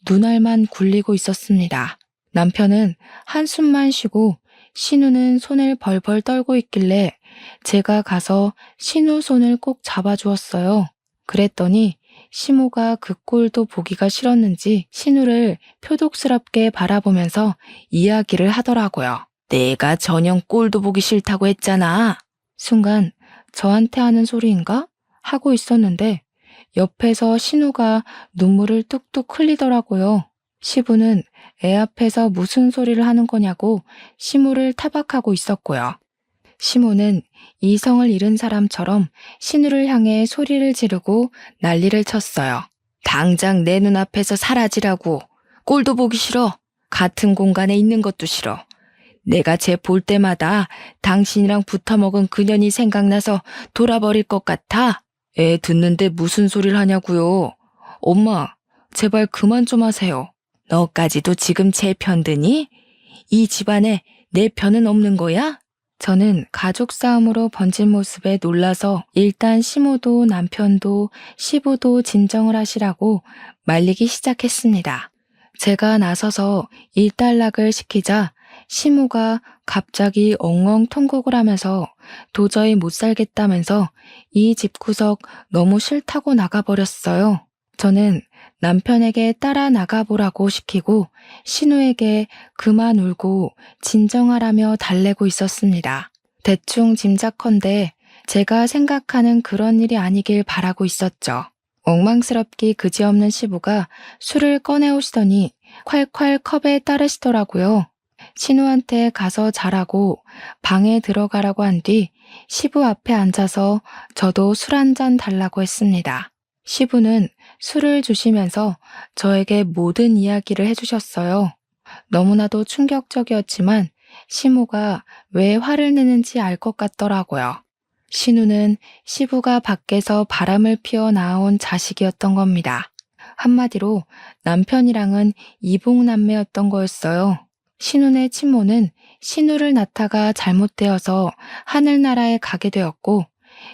눈알만 굴리고 있었습니다. 남편은 한숨만 쉬고 신우는 손을 벌벌 떨고 있길래 제가 가서 신우 손을 꼭 잡아주었어요. 그랬더니 시모가 그 꼴도 보기가 싫었는지 신우를 표독스럽게 바라보면서 이야기를 하더라고요. 내가 전혀 꼴도 보기 싫다고 했잖아. 순간 저한테 하는 소리인가? 하고 있었는데 옆에서 신우가 눈물을 뚝뚝 흘리더라고요. 시부는 애 앞에서 무슨 소리를 하는 거냐고 시무를 타박하고 있었고요. 시모는 이성을 잃은 사람처럼 신우를 향해 소리를 지르고 난리를 쳤어요. 당장 내 눈앞에서 사라지라고. 꼴도 보기 싫어. 같은 공간에 있는 것도 싫어. 내가 쟤 볼 때마다 당신이랑 붙어먹은 그년이 생각나서 돌아버릴 것 같아. 애 듣는데 무슨 소리를 하냐고요. 엄마, 제발 그만 좀 하세요. 너까지도 지금 제 편드니? 이 집안에 내 편은 없는 거야? 저는 가족 싸움으로 번진 모습에 놀라서 일단 시모도 남편도 시부도 진정을 하시라고 말리기 시작했습니다. 제가 나서서 일단락을 시키자 시모가 갑자기 엉엉 통곡을 하면서 도저히 못 살겠다면서 이 집구석 너무 싫다고 나가버렸어요. 저는 남편에게 따라 나가보라고 시키고 신우에게 그만 울고 진정하라며 달래고 있었습니다. 대충 짐작컨대 제가 생각하는 그런 일이 아니길 바라고 있었죠. 엉망스럽기 그지없는 시부가 술을 꺼내오시더니 콸콸 컵에 따르시더라고요. 신우한테 가서 자라고 방에 들어가라고 한 뒤 시부 앞에 앉아서 저도 술 한 잔 달라고 했습니다. 시부는 술을 주시면서 저에게 모든 이야기를 해주셨어요. 너무나도 충격적이었지만 시모가 왜 화를 내는지 알 것 같더라고요. 신우는 시부가 밖에서 바람을 피워 낳아온 자식이었던 겁니다. 한마디로 남편이랑은 이복남매였던 거였어요. 신우네 친모는 신우를 낳다가 잘못되어서 하늘나라에 가게 되었고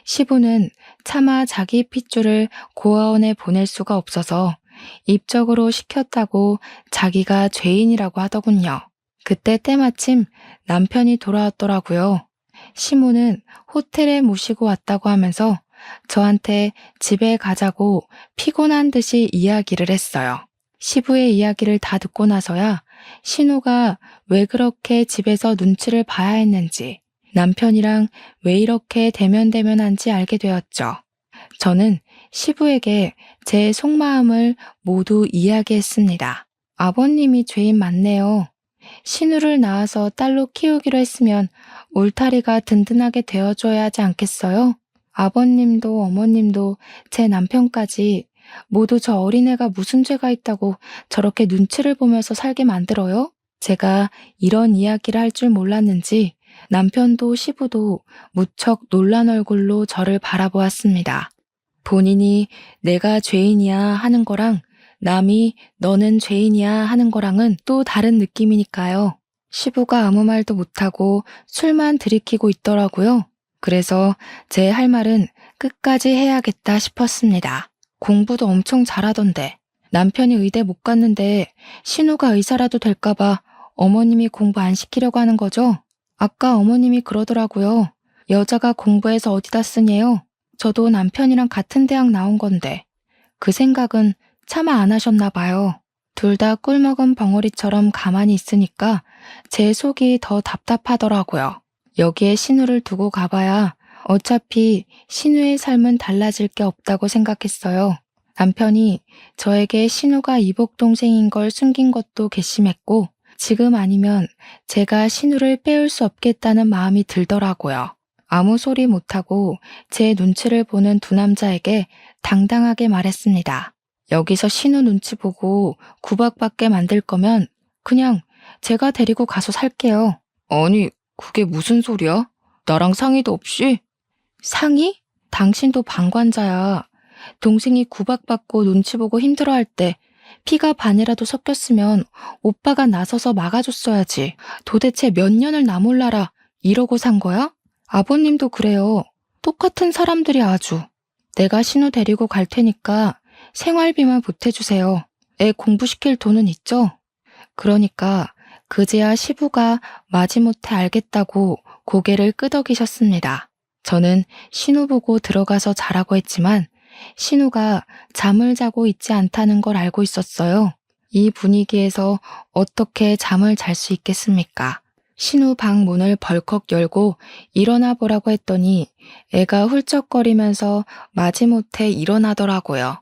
시부는 차마 자기 핏줄을 고아원에 보낼 수가 없어서 입적으로 시켰다고 자기가 죄인이라고 하더군요. 그때 때마침 남편이 돌아왔더라고요. 시모는 호텔에 모시고 왔다고 하면서 저한테 집에 가자고 피곤한 듯이 이야기를 했어요. 시부의 이야기를 다 듣고 나서야 신우가 왜 그렇게 집에서 눈치를 봐야 했는지, 남편이랑 왜 이렇게 대면대면한지 알게 되었죠. 저는 시부에게 제 속마음을 모두 이야기했습니다. 아버님이 죄인 맞네요. 신우를 낳아서 딸로 키우기로 했으면 울타리가 든든하게 되어줘야 하지 않겠어요? 아버님도 어머님도 제 남편까지 모두 저 어린애가 무슨 죄가 있다고 저렇게 눈치를 보면서 살게 만들어요? 제가 이런 이야기를 할 줄 몰랐는지 남편도 시부도 무척 놀란 얼굴로 저를 바라보았습니다. 본인이 내가 죄인이야 하는 거랑 남이 너는 죄인이야 하는 거랑은 또 다른 느낌이니까요. 시부가 아무 말도 못하고 술만 들이키고 있더라고요. 그래서 제 할 말은 끝까지 해야겠다 싶었습니다. 공부도 엄청 잘하던데 남편이 의대 못 갔는데 신우가 의사라도 될까봐 어머님이 공부 안 시키려고 하는 거죠? 아까 어머님이 그러더라고요. 여자가 공부해서 어디다 쓰냐요? 저도 남편이랑 같은 대학 나온 건데. 그 생각은 차마 안 하셨나 봐요. 둘 다 꿀먹은 벙어리처럼 가만히 있으니까 제 속이 더 답답하더라고요. 여기에 신우를 두고 가봐야 어차피 신우의 삶은 달라질 게 없다고 생각했어요. 남편이 저에게 신우가 이복 동생인 걸 숨긴 것도 괘씸했고 지금 아니면 제가 신우를 빼올 수 없겠다는 마음이 들더라고요. 아무 소리 못하고 제 눈치를 보는 두 남자에게 당당하게 말했습니다. 여기서 신우 눈치 보고 구박받게 만들 거면 그냥 제가 데리고 가서 살게요. 아니, 그게 무슨 소리야? 나랑 상의도 없이? 상의? 당신도 방관자야. 동생이 구박받고 눈치 보고 힘들어할 때 피가 반이라도 섞였으면 오빠가 나서서 막아줬어야지. 도대체 몇 년을 나 몰라라 이러고 산 거야? 아버님도 그래요. 똑같은 사람들이 아주. 내가 신우 데리고 갈 테니까 생활비만 보태주세요. 애 공부시킬 돈은 있죠? 그러니까 그제야 시부가 마지못해 알겠다고 고개를 끄덕이셨습니다. 저는 신우 보고 들어가서 자라고 했지만 신우가 잠을 자고 있지 않다는 걸 알고 있었어요. 이 분위기에서 어떻게 잠을 잘 수 있겠습니까? 신우 방 문을 벌컥 열고 일어나 보라고 했더니 애가 훌쩍거리면서 마지못해 일어나더라고요.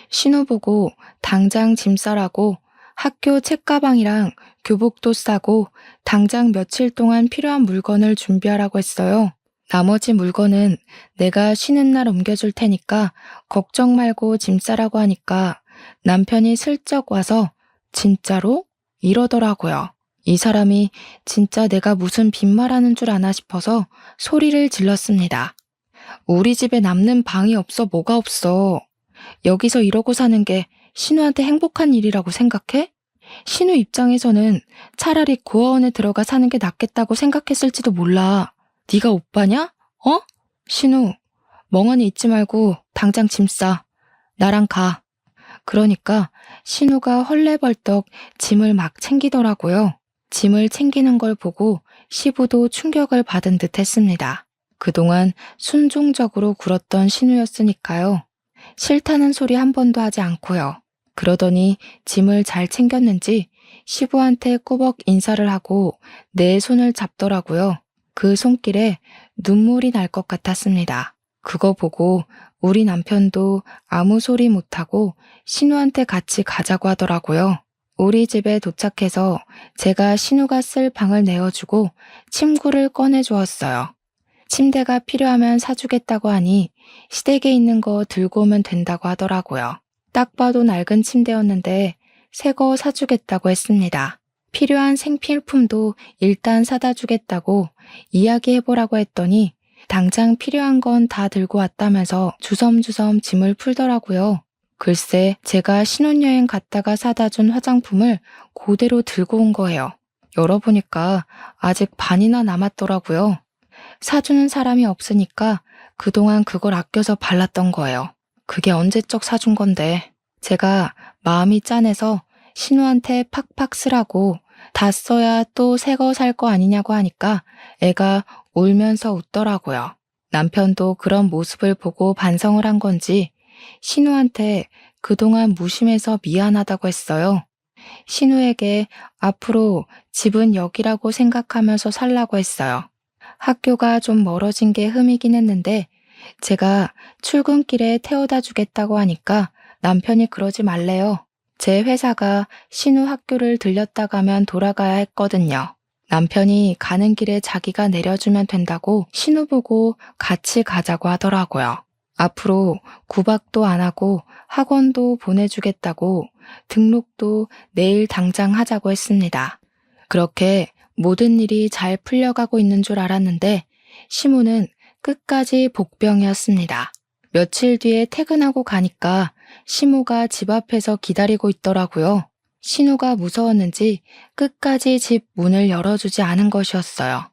신우 보고 당장 짐 싸라고 학교 책가방이랑 교복도 싸고 당장 며칠 동안 필요한 물건을 준비하라고 했어요. 나머지 물건은 내가 쉬는 날 옮겨줄 테니까 걱정 말고 짐 싸라고 하니까 남편이 슬쩍 와서 진짜로? 이러더라고요. 이 사람이 진짜 내가 무슨 빈말하는 줄 아나 싶어서 소리를 질렀습니다. 우리 집에 남는 방이 없어 뭐가 없어. 여기서 이러고 사는 게 신우한테 행복한 일이라고 생각해? 신우 입장에서는 차라리 고아원에 들어가 사는 게 낫겠다고 생각했을지도 몰라. 네가 오빠냐? 어? 신우, 멍하니 있지 말고 당장 짐 싸. 나랑 가. 그러니까 신우가 헐레벌떡 짐을 막 챙기더라고요. 짐을 챙기는 걸 보고 시부도 충격을 받은 듯 했습니다. 그동안 순종적으로 굴었던 신우였으니까요. 싫다는 소리 한 번도 하지 않고요. 그러더니 짐을 잘 챙겼는지 시부한테 꾸벅 인사를 하고 내 손을 잡더라고요. 그 손길에 눈물이 날 것 같았습니다. 그거 보고 우리 남편도 아무 소리 못하고 신우한테 같이 가자고 하더라고요. 우리 집에 도착해서 제가 신우가 쓸 방을 내어주고 침구를 꺼내주었어요. 침대가 필요하면 사주겠다고 하니 시댁에 있는 거 들고 오면 된다고 하더라고요. 딱 봐도 낡은 침대였는데 새 거 사주겠다고 했습니다. 필요한 생필품도 일단 사다 주겠다고 이야기해보라고 했더니 당장 필요한 건 다 들고 왔다면서 주섬주섬 짐을 풀더라고요. 글쎄 제가 신혼여행 갔다가 사다 준 화장품을 그대로 들고 온 거예요. 열어보니까 아직 반이나 남았더라고요. 사주는 사람이 없으니까 그동안 그걸 아껴서 발랐던 거예요. 그게 언제적 사준 건데 제가 마음이 짠해서 신우한테 팍팍 쓰라고 다 써야 또 새 거 살 거 아니냐고 하니까 애가 울면서 웃더라고요. 남편도 그런 모습을 보고 반성을 한 건지 신우한테 그동안 무심해서 미안하다고 했어요. 신우에게 앞으로 집은 여기라고 생각하면서 살라고 했어요. 학교가 좀 멀어진 게 흠이긴 했는데 제가 출근길에 태워다 주겠다고 하니까 남편이 그러지 말래요. 제 회사가 신우 학교를 들렸다 가면 돌아가야 했거든요. 남편이 가는 길에 자기가 내려주면 된다고 신우 보고 같이 가자고 하더라고요. 앞으로 구박도 안 하고 학원도 보내주겠다고 등록도 내일 당장 하자고 했습니다. 그렇게 모든 일이 잘 풀려가고 있는 줄 알았는데 시무는 끝까지 복병이었습니다. 며칠 뒤에 퇴근하고 가니까 시무가 집 앞에서 기다리고 있더라고요. 신우가 무서웠는지 끝까지 집 문을 열어주지 않은 것이었어요.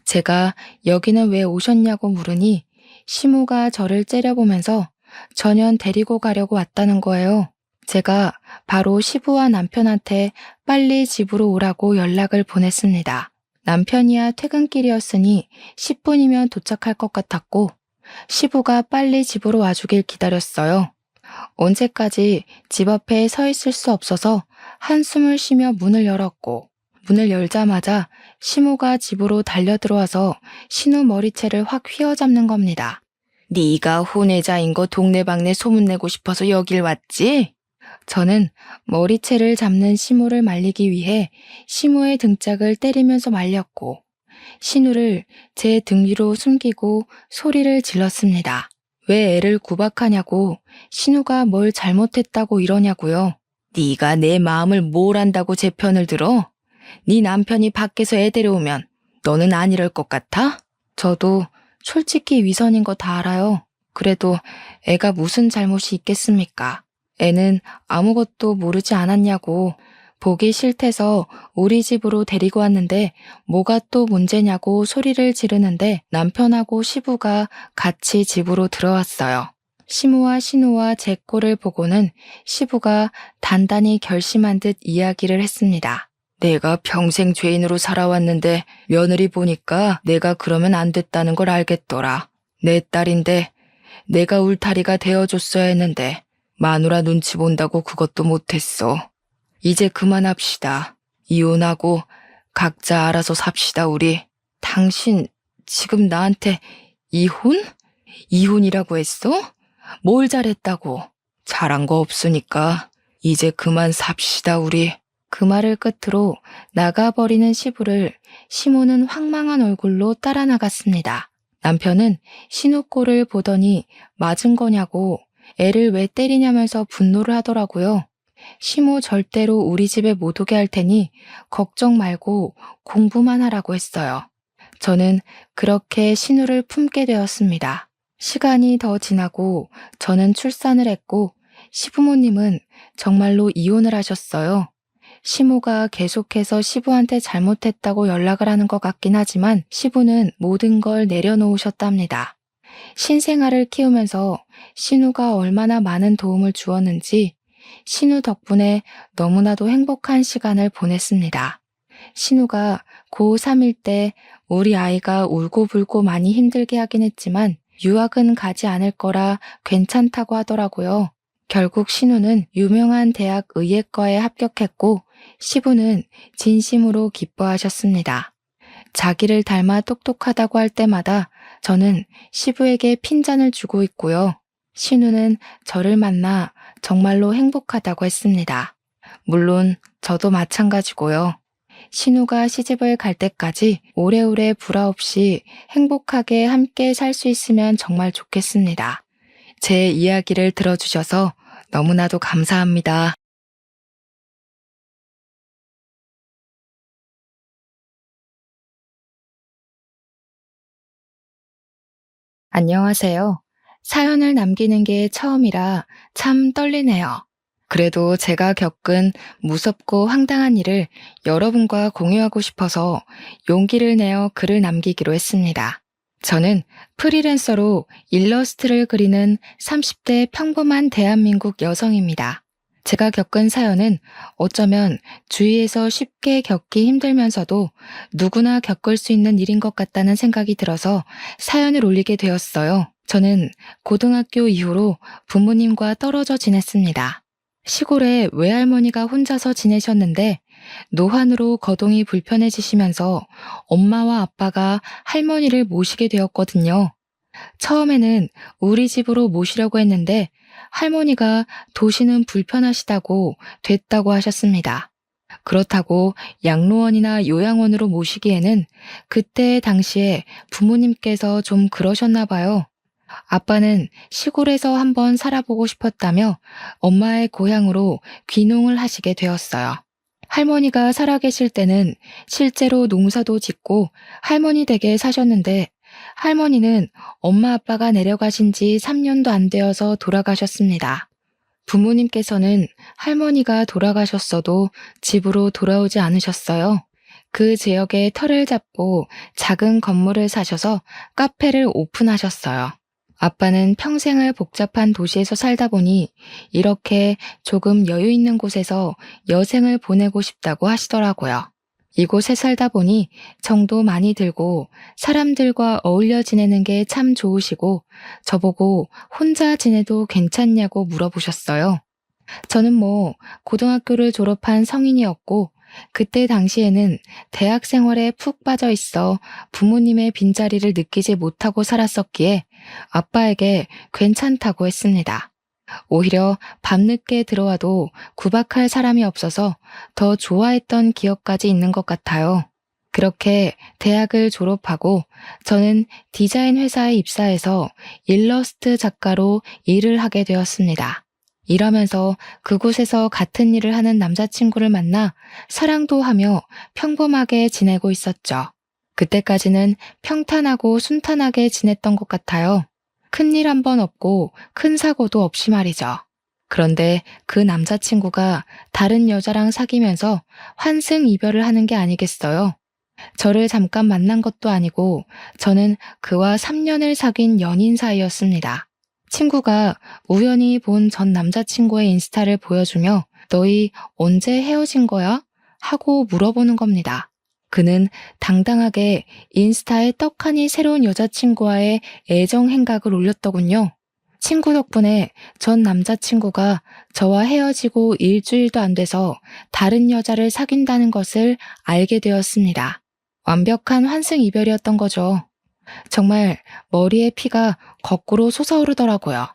제가 여기는 왜 오셨냐고 물으니 시무가 저를 째려보면서 전현 데리고 가려고 왔다는 거예요. 제가 바로 시부와 남편한테 빨리 집으로 오라고 연락을 보냈습니다. 남편이야 퇴근길이었으니 10분이면 도착할 것 같았고 시부가 빨리 집으로 와주길 기다렸어요. 언제까지 집 앞에 서 있을 수 없어서 한숨을 쉬며 문을 열었고 문을 열자마자 시무가 집으로 달려들어와서 신우 머리채를 확 휘어잡는 겁니다. 네가 혼외자인 거 동네방네 소문내고 싶어서 여길 왔지? 저는 머리채를 잡는 시무를 말리기 위해 시무의 등짝을 때리면서 말렸고 신우를 제 등 위로 숨기고 소리를 질렀습니다. 왜 애를 구박하냐고, 신우가 뭘 잘못했다고 이러냐고요. 네가 내 마음을 뭘 안다고 제 편을 들어? 네 남편이 밖에서 애 데려오면 너는 안 이럴 것 같아? 저도 솔직히 위선인 거 다 알아요. 그래도 애가 무슨 잘못이 있겠습니까? 애는 아무것도 모르지 않았냐고. 보기 싫대서 우리 집으로 데리고 왔는데 뭐가 또 문제냐고 소리를 지르는데 남편하고 시부가 같이 집으로 들어왔어요. 시무와 신우와 제 꼴을 보고는 시부가 단단히 결심한 듯 이야기를 했습니다. 내가 평생 죄인으로 살아왔는데 며느리 보니까 내가 그러면 안 됐다는 걸 알겠더라. 내 딸인데 내가 울타리가 되어줬어야 했는데 마누라 눈치 본다고 그것도 못했어. 이제 그만합시다. 이혼하고 각자 알아서 삽시다, 우리. 당신 지금 나한테 이혼? 이혼이라고 했어? 뭘 잘했다고? 잘한 거 없으니까 이제 그만 삽시다, 우리. 그 말을 끝으로 나가버리는 시부를 시모는 황망한 얼굴로 따라 나갔습니다. 남편은 신우 꼴을 보더니 맞은 거냐고 애를 왜 때리냐면서 분노를 하더라고요. 시모 절대로 우리 집에 못 오게 할 테니 걱정 말고 공부만 하라고 했어요. 저는 그렇게 신우를 품게 되었습니다. 시간이 더 지나고 저는 출산을 했고 시부모님은 정말로 이혼을 하셨어요. 시모가 계속해서 시부한테 잘못했다고 연락을 하는 것 같긴 하지만 시부는 모든 걸 내려놓으셨답니다. 신생아를 키우면서 신우가 얼마나 많은 도움을 주었는지 신우 덕분에 너무나도 행복한 시간을 보냈습니다. 신우가 고3일 때 우리 아이가 울고불고 많이 힘들게 하긴 했지만 유학은 가지 않을 거라 괜찮다고 하더라고요. 결국 신우는 유명한 대학 의예과에 합격했고 시부는 진심으로 기뻐하셨습니다. 자기를 닮아 똑똑하다고 할 때마다 저는 시부에게 핀잔을 주고 있고요. 신우는 저를 만나 정말로 행복하다고 했습니다. 물론 저도 마찬가지고요. 신우가 시집을 갈 때까지 오래오래 불화 없이 행복하게 함께 살 수 있으면 정말 좋겠습니다. 제 이야기를 들어주셔서 너무나도 감사합니다. 안녕하세요. 사연을 남기는 게 처음이라 참 떨리네요. 그래도 제가 겪은 무섭고 황당한 일을 여러분과 공유하고 싶어서 용기를 내어 글을 남기기로 했습니다. 저는 프리랜서로 일러스트를 그리는 30대 평범한 대한민국 여성입니다. 제가 겪은 사연은 어쩌면 주위에서 쉽게 겪기 힘들면서도 누구나 겪을 수 있는 일인 것 같다는 생각이 들어서 사연을 올리게 되었어요. 저는 고등학교 이후로 부모님과 떨어져 지냈습니다. 시골에 외할머니가 혼자서 지내셨는데 노환으로 거동이 불편해지시면서 엄마와 아빠가 할머니를 모시게 되었거든요. 처음에는 우리 집으로 모시려고 했는데 할머니가 도시는 불편하시다고 됐다고 하셨습니다. 그렇다고 양로원이나 요양원으로 모시기에는 그때 당시에 부모님께서 좀 그러셨나 봐요. 아빠는 시골에서 한번 살아보고 싶었다며 엄마의 고향으로 귀농을 하시게 되었어요. 할머니가 살아계실 때는 실제로 농사도 짓고 할머니 댁에 사셨는데 할머니는 엄마 아빠가 내려가신 지 3년도 안 되어서 돌아가셨습니다. 부모님께서는 할머니가 돌아가셨어도 집으로 돌아오지 않으셨어요. 그 지역에 터를 잡고 작은 건물을 사셔서 카페를 오픈하셨어요. 아빠는 평생을 복잡한 도시에서 살다 보니 이렇게 조금 여유 있는 곳에서 여생을 보내고 싶다고 하시더라고요. 이곳에 살다 보니 정도 많이 들고 사람들과 어울려 지내는 게 참 좋으시고 저보고 혼자 지내도 괜찮냐고 물어보셨어요. 저는 고등학교를 졸업한 성인이었고 그때 당시에는 대학 생활에 푹 빠져 있어 부모님의 빈자리를 느끼지 못하고 살았었기에 아빠에게 괜찮다고 했습니다. 오히려 밤늦게 들어와도 구박할 사람이 없어서 더 좋아했던 기억까지 있는 것 같아요. 그렇게 대학을 졸업하고 저는 디자인 회사에 입사해서 일러스트 작가로 일을 하게 되었습니다. 일하면서 그곳에서 같은 일을 하는 남자친구를 만나 사랑도 하며 평범하게 지내고 있었죠. 그때까지는 평탄하고 순탄하게 지냈던 것 같아요. 큰일 한 번 없고 큰 사고도 없이 말이죠. 그런데 그 남자친구가 다른 여자랑 사귀면서 환승 이별을 하는 게 아니겠어요? 저를 잠깐 만난 것도 아니고 저는 그와 3년을 사귄 연인 사이였습니다. 친구가 우연히 본 전 남자친구의 인스타를 보여주며 너희 언제 헤어진 거야? 하고 물어보는 겁니다. 그는 당당하게 인스타에 떡하니 새로운 여자친구와의 애정 행각을 올렸더군요. 친구 덕분에 전 남자친구가 저와 헤어지고 일주일도 안 돼서 다른 여자를 사귄다는 것을 알게 되었습니다. 완벽한 환승 이별이었던 거죠. 정말 머리에 피가 거꾸로 솟아오르더라고요.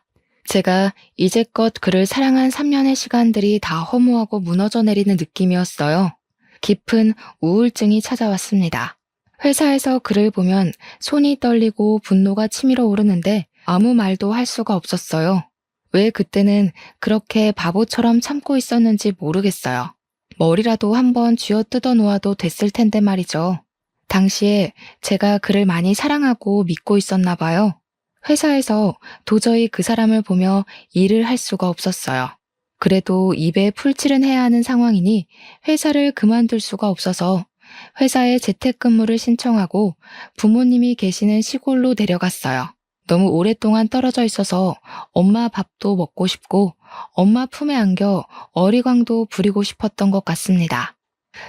제가 이제껏 그를 사랑한 3년의 시간들이 다 허무하고 무너져 내리는 느낌이었어요. 깊은 우울증이 찾아왔습니다. 회사에서 그를 보면 손이 떨리고 분노가 치밀어 오르는데 아무 말도 할 수가 없었어요. 왜 그때는 그렇게 바보처럼 참고 있었는지 모르겠어요. 머리라도 한번 쥐어 뜯어 놓아도 됐을 텐데 말이죠. 당시에 제가 그를 많이 사랑하고 믿고 있었나 봐요. 회사에서 도저히 그 사람을 보며 일을 할 수가 없었어요. 그래도 입에 풀칠은 해야 하는 상황이니 회사를 그만둘 수가 없어서 회사에 재택근무를 신청하고 부모님이 계시는 시골로 내려갔어요. 너무 오랫동안 떨어져 있어서 엄마 밥도 먹고 싶고 엄마 품에 안겨 어리광도 부리고 싶었던 것 같습니다.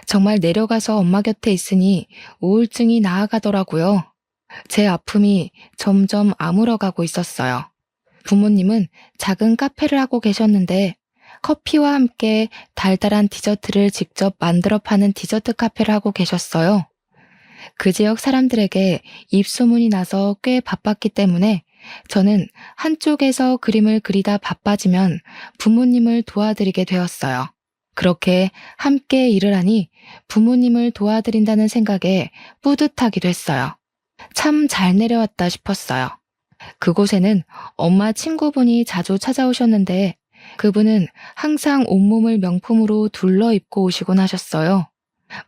정말 내려가서 엄마 곁에 있으니 우울증이 나아가더라고요. 제 아픔이 점점 아물어가고 있었어요. 부모님은 작은 카페를 하고 계셨는데 커피와 함께 달달한 디저트를 직접 만들어 파는 디저트 카페를 하고 계셨어요. 그 지역 사람들에게 입소문이 나서 꽤 바빴기 때문에 저는 한쪽에서 그림을 그리다 바빠지면 부모님을 도와드리게 되었어요. 그렇게 함께 일을 하니 부모님을 도와드린다는 생각에 뿌듯하기도 했어요. 참 잘 내려왔다 싶었어요. 그곳에는 엄마 친구분이 자주 찾아오셨는데 그분은 항상 온몸을 명품으로 둘러 입고 오시곤 하셨어요.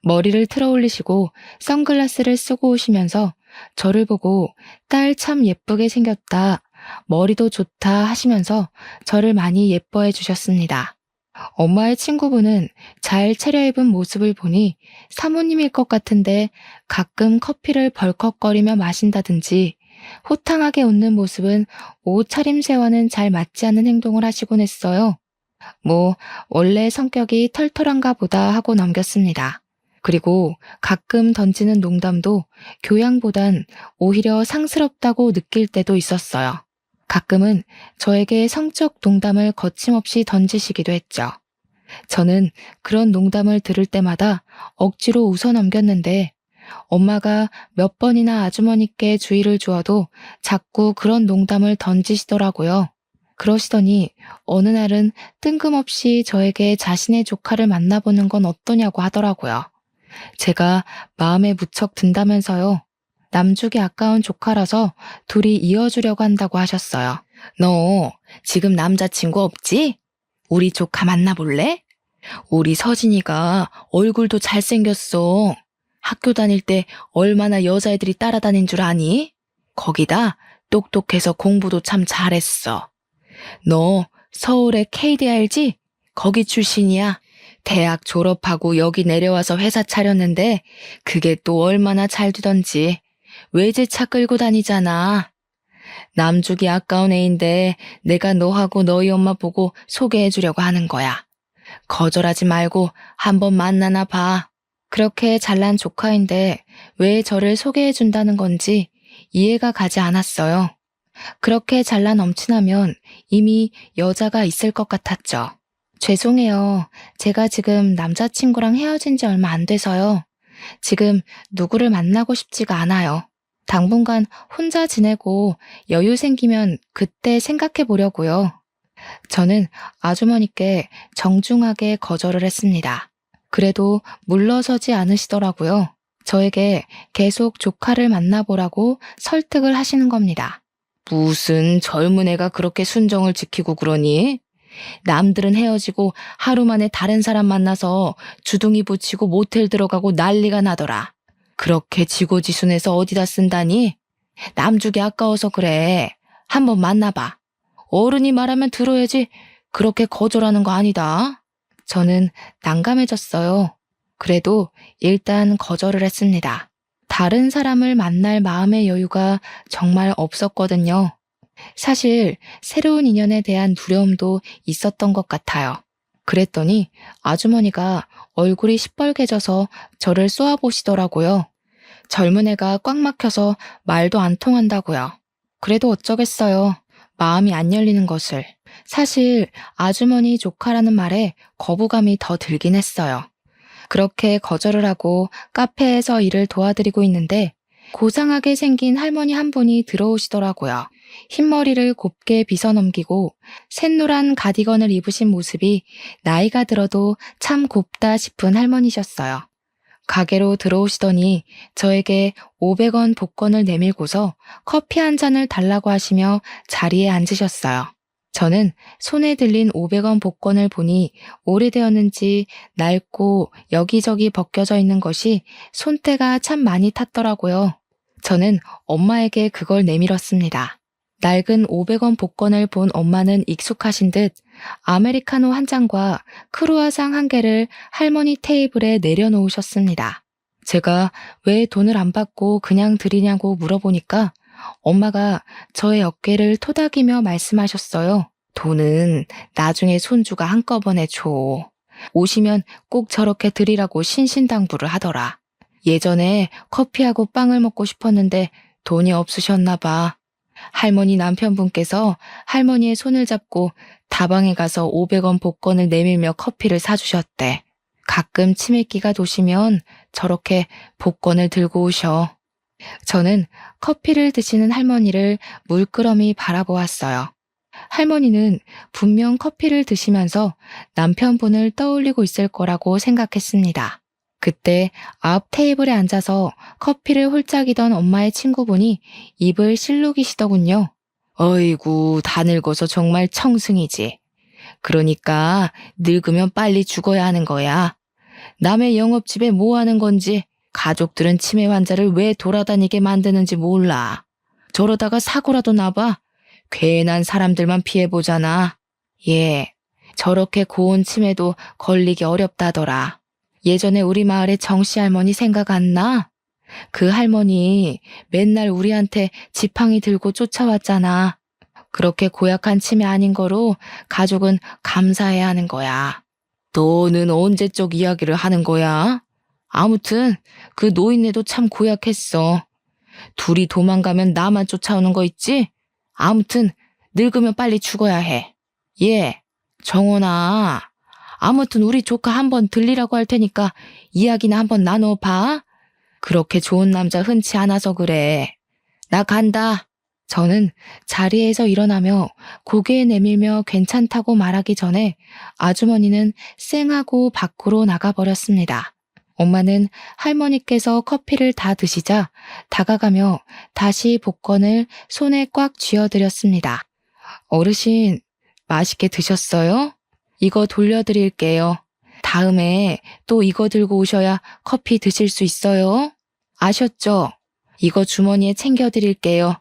머리를 틀어 올리시고 선글라스를 쓰고 오시면서 저를 보고 딸 참 예쁘게 생겼다, 머리도 좋다 하시면서 저를 많이 예뻐해 주셨습니다. 엄마의 친구분은 잘 차려입은 모습을 보니 사모님일 것 같은데 가끔 커피를 벌컥거리며 마신다든지 호탕하게 웃는 모습은 옷차림새와는 잘 맞지 않는 행동을 하시곤 했어요. 원래 성격이 털털한가 보다 하고 넘겼습니다. 그리고 가끔 던지는 농담도 교양보단 오히려 상스럽다고 느낄 때도 있었어요. 가끔은 저에게 성적 농담을 거침없이 던지시기도 했죠. 저는 그런 농담을 들을 때마다 억지로 웃어 넘겼는데 엄마가 몇 번이나 아주머니께 주의를 주어도 자꾸 그런 농담을 던지시더라고요. 그러시더니 어느 날은 뜬금없이 저에게 자신의 조카를 만나보는 건 어떠냐고 하더라고요. 제가 마음에 무척 든다면서요. 남주기 아까운 조카라서 둘이 이어주려고 한다고 하셨어요. 너 지금 남자친구 없지? 우리 조카 만나볼래? 우리 서진이가 얼굴도 잘생겼어. 학교 다닐 때 얼마나 여자애들이 따라다닌 줄 아니? 거기다 똑똑해서 공부도 참 잘했어. 너 서울의 KD 알지? 거기 출신이야. 대학 졸업하고 여기 내려와서 회사 차렸는데 그게 또 얼마나 잘 되던지. 외제차 끌고 다니잖아. 남주기 아까운 애인데 내가 너하고 너희 엄마 보고 소개해주려고 하는 거야. 거절하지 말고 한번 만나나 봐. 그렇게 잘난 조카인데 왜 저를 소개해준다는 건지 이해가 가지 않았어요. 그렇게 잘난 엄친하면 이미 여자가 있을 것 같았죠. 죄송해요. 제가 지금 남자친구랑 헤어진 지 얼마 안 돼서요. 지금 누구를 만나고 싶지가 않아요. 당분간 혼자 지내고 여유 생기면 그때 생각해 보려고요. 저는 아주머니께 정중하게 거절을 했습니다. 그래도 물러서지 않으시더라고요. 저에게 계속 조카를 만나보라고 설득을 하시는 겁니다. 무슨 젊은 애가 그렇게 순정을 지키고 그러니? 남들은 헤어지고 하루 만에 다른 사람 만나서 주둥이 붙이고 모텔 들어가고 난리가 나더라. 그렇게 지고지순해서 어디다 쓴다니? 남주기 아까워서 그래. 한번 만나봐. 어른이 말하면 들어야지. 그렇게 거절하는 거 아니다. 저는 난감해졌어요. 그래도 일단 거절을 했습니다. 다른 사람을 만날 마음의 여유가 정말 없었거든요. 사실 새로운 인연에 대한 두려움도 있었던 것 같아요. 그랬더니 아주머니가 얼굴이 시뻘개져서 저를 쏘아보시더라고요. 젊은 애가 꽉 막혀서 말도 안 통한다고요. 그래도 어쩌겠어요. 마음이 안 열리는 것을. 사실 아주머니 조카라는 말에 거부감이 더 들긴 했어요. 그렇게 거절을 하고 카페에서 일을 도와드리고 있는데 고상하게 생긴 할머니 한 분이 들어오시더라고요. 흰머리를 곱게 빗어넘기고 샛노란 가디건을 입으신 모습이 나이가 들어도 참 곱다 싶은 할머니셨어요. 가게로 들어오시더니 저에게 500원 복권을 내밀고서 커피 한 잔을 달라고 하시며 자리에 앉으셨어요. 저는 손에 들린 500원 복권을 보니 오래되었는지 낡고 여기저기 벗겨져 있는 것이 손때가 참 많이 탔더라고요. 저는 엄마에게 그걸 내밀었습니다. 낡은 500원 복권을 본 엄마는 익숙하신 듯 아메리카노 한 잔과 크루아상 한 개를 할머니 테이블에 내려놓으셨습니다. 제가 왜 돈을 안 받고 그냥 드리냐고 물어보니까 엄마가 저의 어깨를 토닥이며 말씀하셨어요. 돈은 나중에 손주가 한꺼번에 줘. 오시면 꼭 저렇게 드리라고 신신당부를 하더라. 예전에 커피하고 빵을 먹고 싶었는데 돈이 없으셨나 봐. 할머니 남편분께서 할머니의 손을 잡고 다방에 가서 500원 복권을 내밀며 커피를 사주셨대. 가끔 치매기가 도시면 저렇게 복권을 들고 오셔. 저는 커피를 드시는 할머니를 물끄러미 바라보았어요. 할머니는 분명 커피를 드시면서 남편분을 떠올리고 있을 거라고 생각했습니다. 그때 앞 테이블에 앉아서 커피를 홀짝이던 엄마의 친구분이 입을 실룩이시더군요. 어이구, 다 늙어서 정말 청승이지. 그러니까 늙으면 빨리 죽어야 하는 거야. 남의 영업집에 뭐 하는 건지 가족들은 치매 환자를 왜 돌아다니게 만드는지 몰라. 저러다가 사고라도 나봐. 괜한 사람들만 피해보잖아. 예, 저렇게 고운 치매도 걸리기 어렵다더라. 예전에 우리 마을에 정씨 할머니 생각 안 나? 그 할머니 맨날 우리한테 지팡이 들고 쫓아왔잖아. 그렇게 고약한 치매 아닌 거로 가족은 감사해야 하는 거야. 너는 언제적 이야기를 하는 거야? 아무튼 그 노인네도 참 고약했어. 둘이 도망가면 나만 쫓아오는 거 있지? 아무튼 늙으면 빨리 죽어야 해. 예, 정원아. 아무튼 우리 조카 한번 들리라고 할 테니까 이야기나 한번 나눠봐. 그렇게 좋은 남자 흔치 않아서 그래. 나 간다. 저는 자리에서 일어나며 고개 내밀며 괜찮다고 말하기 전에 아주머니는 쌩하고 밖으로 나가버렸습니다. 엄마는 할머니께서 커피를 다 드시자 다가가며 다시 복권을 손에 꽉 쥐어드렸습니다. 어르신, 맛있게 드셨어요? 이거 돌려드릴게요. 다음에 또 이거 들고 오셔야 커피 드실 수 있어요. 아셨죠? 이거 주머니에 챙겨드릴게요.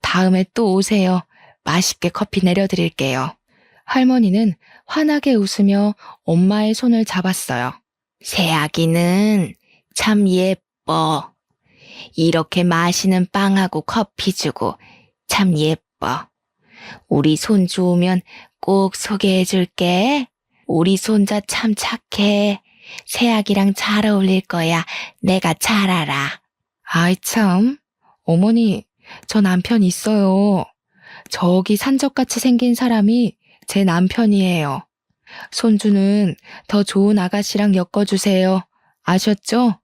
다음에 또 오세요. 맛있게 커피 내려드릴게요. 할머니는 환하게 웃으며 엄마의 손을 잡았어요. 새아기는 참 예뻐. 이렇게 마시는 빵하고 커피 주고 참 예뻐. 우리 손주 오면 꼭 소개해줄게. 우리 손자 참 착해. 새아기랑 잘 어울릴 거야. 내가 잘 알아. 아이 참. 어머니, 저 남편 있어요. 저기 산적같이 생긴 사람이 제 남편이에요. 손주는 더 좋은 아가씨랑 엮어주세요. 아셨죠?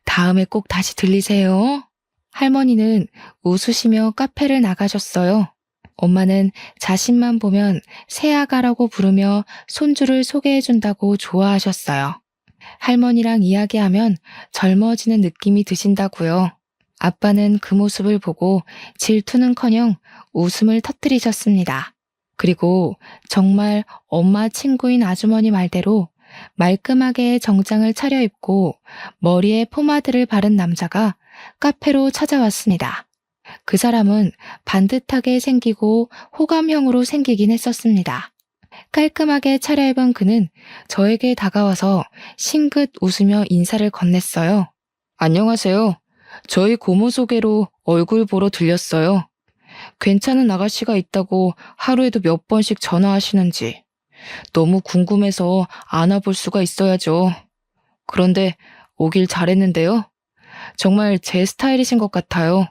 다음에 꼭 다시 들리세요. 할머니는 웃으시며 카페를 나가셨어요. 엄마는 자신만 보면 새아가라고 부르며 손주를 소개해준다고 좋아하셨어요. 할머니랑 이야기하면 젊어지는 느낌이 드신다고요. 아빠는 그 모습을 보고 질투는커녕 웃음을 터뜨리셨습니다. 그리고 정말 엄마 친구인 아주머니 말대로 말끔하게 정장을 차려입고 머리에 포마드를 바른 남자가 카페로 찾아왔습니다. 그 사람은 반듯하게 생기고 호감형으로 생기긴 했었습니다. 깔끔하게 차려입은 그는 저에게 다가와서 싱긋 웃으며 인사를 건넸어요. 안녕하세요. 저희 고모 소개로 얼굴 보러 들렸어요. 괜찮은 아가씨가 있다고 하루에도 몇 번씩 전화하시는지 너무 궁금해서 안아볼 수가 있어야죠. 그런데 오길 잘했는데요. 정말 제 스타일이신 것 같아요.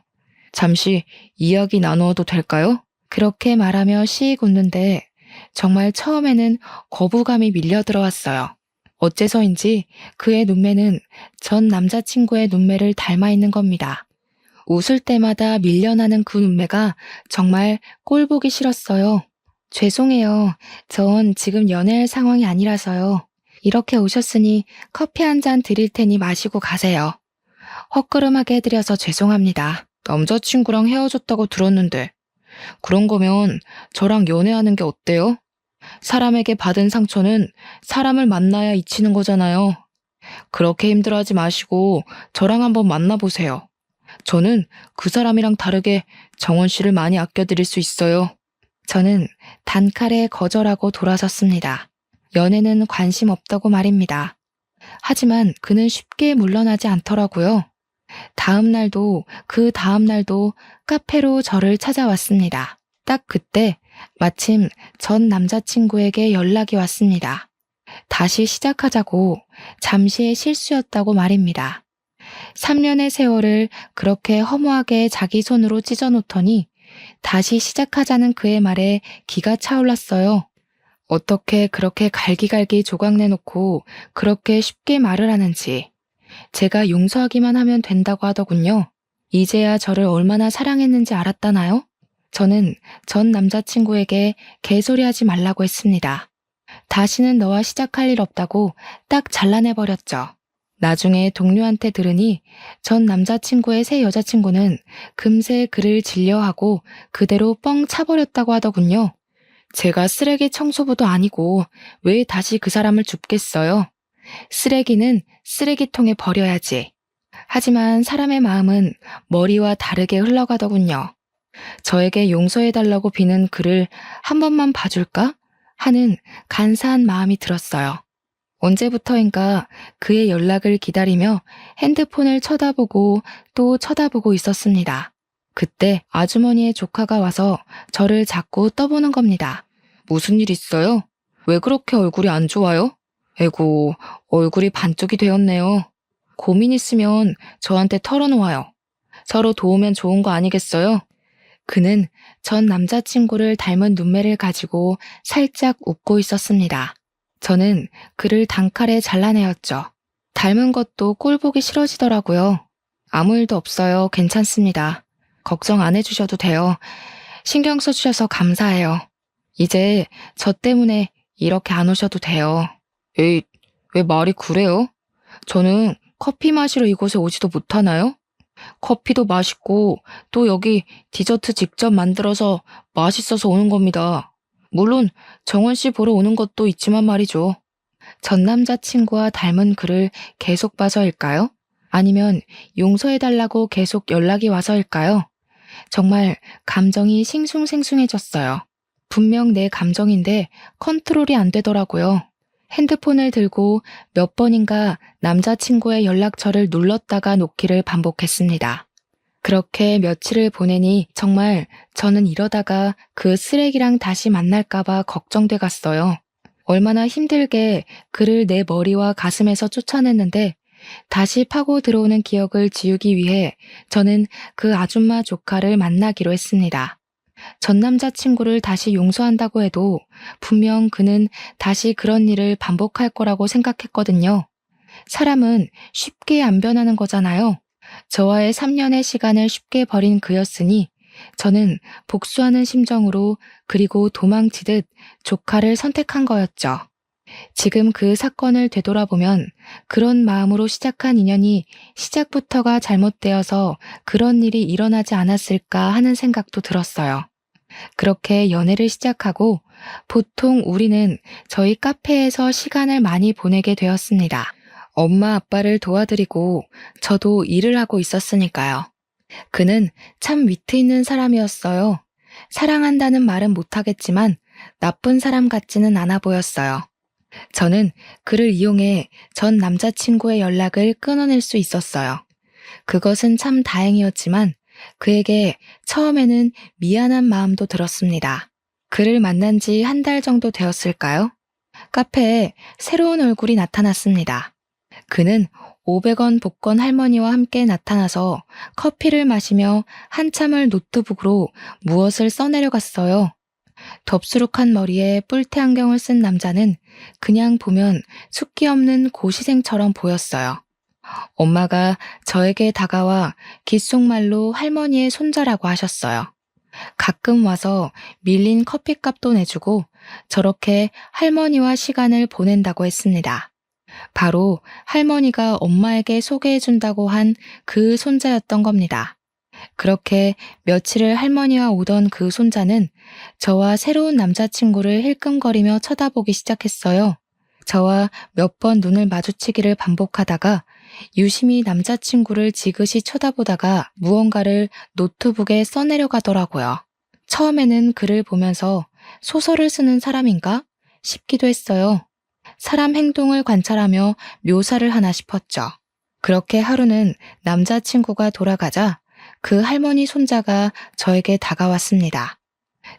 잠시 이야기 나누어도 될까요? 그렇게 말하며 씩 웃는데 정말 처음에는 거부감이 밀려 들어왔어요. 어째서인지 그의 눈매는 전 남자친구의 눈매를 닮아 있는 겁니다. 웃을 때마다 밀려나는 그 눈매가 정말 꼴 보기 싫었어요. 죄송해요. 전 지금 연애할 상황이 아니라서요. 이렇게 오셨으니 커피 한 잔 드릴 테니 마시고 가세요. 헛걸음하게 해드려서 죄송합니다. 남자친구랑 헤어졌다고 들었는데 그런 거면 저랑 연애하는 게 어때요? 사람에게 받은 상처는 사람을 만나야 잊히는 거잖아요. 그렇게 힘들어하지 마시고 저랑 한번 만나보세요. 저는 그 사람이랑 다르게 정원 씨를 많이 아껴드릴 수 있어요. 저는 단칼에 거절하고 돌아섰습니다. 연애는 관심 없다고 말입니다. 하지만 그는 쉽게 물러나지 않더라고요. 다음 날도 그 다음 날도 카페로 저를 찾아왔습니다. 딱 그때 마침 전 남자친구에게 연락이 왔습니다. 다시 시작하자고 잠시의 실수였다고 말입니다. 3년의 세월을 그렇게 허무하게 자기 손으로 찢어놓더니 다시 시작하자는 그의 말에 기가 차올랐어요. 어떻게 그렇게 갈기갈기 조각내놓고 그렇게 쉽게 말을 하는지. 제가 용서하기만 하면 된다고 하더군요. 이제야 저를 얼마나 사랑했는지 알았다나요? 저는 전 남자친구에게 개소리하지 말라고 했습니다. 다시는 너와 시작할 일 없다고 딱 잘라내버렸죠. 나중에 동료한테 들으니 전 남자친구의 새 여자친구는 금세 그를 질려하고 그대로 뻥 차버렸다고 하더군요. 제가 쓰레기 청소부도 아니고 왜 다시 그 사람을 줍겠어요? 쓰레기는 쓰레기통에 버려야지. 하지만 사람의 마음은 머리와 다르게 흘러가더군요. 저에게 용서해달라고 비는 그를 한 번만 봐줄까? 하는 간사한 마음이 들었어요. 언제부터인가 그의 연락을 기다리며 핸드폰을 쳐다보고 또 쳐다보고 있었습니다. 그때 아주머니의 조카가 와서 저를 자꾸 떠보는 겁니다. 무슨 일 있어요? 왜 그렇게 얼굴이 안 좋아요? 에고, 얼굴이 반쪽이 되었네요. 고민 있으면 저한테 털어놓아요. 서로 도우면 좋은 거 아니겠어요? 그는 전 남자친구를 닮은 눈매를 가지고 살짝 웃고 있었습니다. 저는 그를 단칼에 잘라내었죠. 닮은 것도 꼴 보기 싫어지더라고요. 아무 일도 없어요. 괜찮습니다. 걱정 안 해주셔도 돼요. 신경 써주셔서 감사해요. 이제 저 때문에 이렇게 안 오셔도 돼요. 에이, 왜 말이 그래요? 저는 커피 마시러 이곳에 오지도 못하나요? 커피도 맛있고 또 여기 디저트 직접 만들어서 맛있어서 오는 겁니다. 물론 정원 씨 보러 오는 것도 있지만 말이죠. 전 남자친구와 닮은 그를 계속 봐서일까요? 아니면 용서해달라고 계속 연락이 와서일까요? 정말 감정이 싱숭생숭해졌어요. 분명 내 감정인데 컨트롤이 안 되더라고요. 핸드폰을 들고 몇 번인가 남자친구의 연락처를 눌렀다가 놓기를 반복했습니다. 그렇게 며칠을 보내니 정말 저는 이러다가 그 쓰레기랑 다시 만날까봐 걱정돼 갔어요. 얼마나 힘들게 그를 내 머리와 가슴에서 쫓아냈는데 다시 파고 들어오는 기억을 지우기 위해 저는 그 아줌마 조카를 만나기로 했습니다. 전 남자친구를 다시 용서한다고 해도 분명 그는 다시 그런 일을 반복할 거라고 생각했거든요. 사람은 쉽게 안 변하는 거잖아요. 저와의 3년의 시간을 쉽게 버린 그였으니 저는 복수하는 심정으로 그리고 도망치듯 조카를 선택한 거였죠. 지금 그 사건을 되돌아보면 그런 마음으로 시작한 인연이 시작부터가 잘못되어서 그런 일이 일어나지 않았을까 하는 생각도 들었어요. 그렇게 연애를 시작하고 보통 우리는 저희 카페에서 시간을 많이 보내게 되었습니다. 엄마 아빠를 도와드리고 저도 일을 하고 있었으니까요. 그는 참 위트 있는 사람이었어요. 사랑한다는 말은 못하겠지만 나쁜 사람 같지는 않아 보였어요. 저는 그를 이용해 전 남자친구의 연락을 끊어낼 수 있었어요. 그것은 참 다행이었지만 그에게 처음에는 미안한 마음도 들었습니다. 그를 만난 지 한 달 정도 되었을까요? 카페에 새로운 얼굴이 나타났습니다. 그는 500원 복권 할머니와 함께 나타나서 커피를 마시며 한참을 노트북으로 무엇을 써내려갔어요. 덥수룩한 머리에 뿔테 안경을 쓴 남자는 그냥 보면 숫기 없는 고시생처럼 보였어요. 엄마가 저에게 다가와 귓속말로 할머니의 손자라고 하셨어요. 가끔 와서 밀린 커피값도 내주고 저렇게 할머니와 시간을 보낸다고 했습니다. 바로 할머니가 엄마에게 소개해준다고 한 그 손자였던 겁니다. 그렇게 며칠을 할머니와 오던 그 손자는 저와 새로운 남자친구를 힐끔거리며 쳐다보기 시작했어요. 저와 몇 번 눈을 마주치기를 반복하다가 유심히 남자친구를 지그시 쳐다보다가 무언가를 노트북에 써내려가더라고요. 처음에는 글을 보면서 소설을 쓰는 사람인가 싶기도 했어요. 사람 행동을 관찰하며 묘사를 하나 싶었죠. 그렇게 하루는 남자친구가 돌아가자 그 할머니 손자가 저에게 다가왔습니다.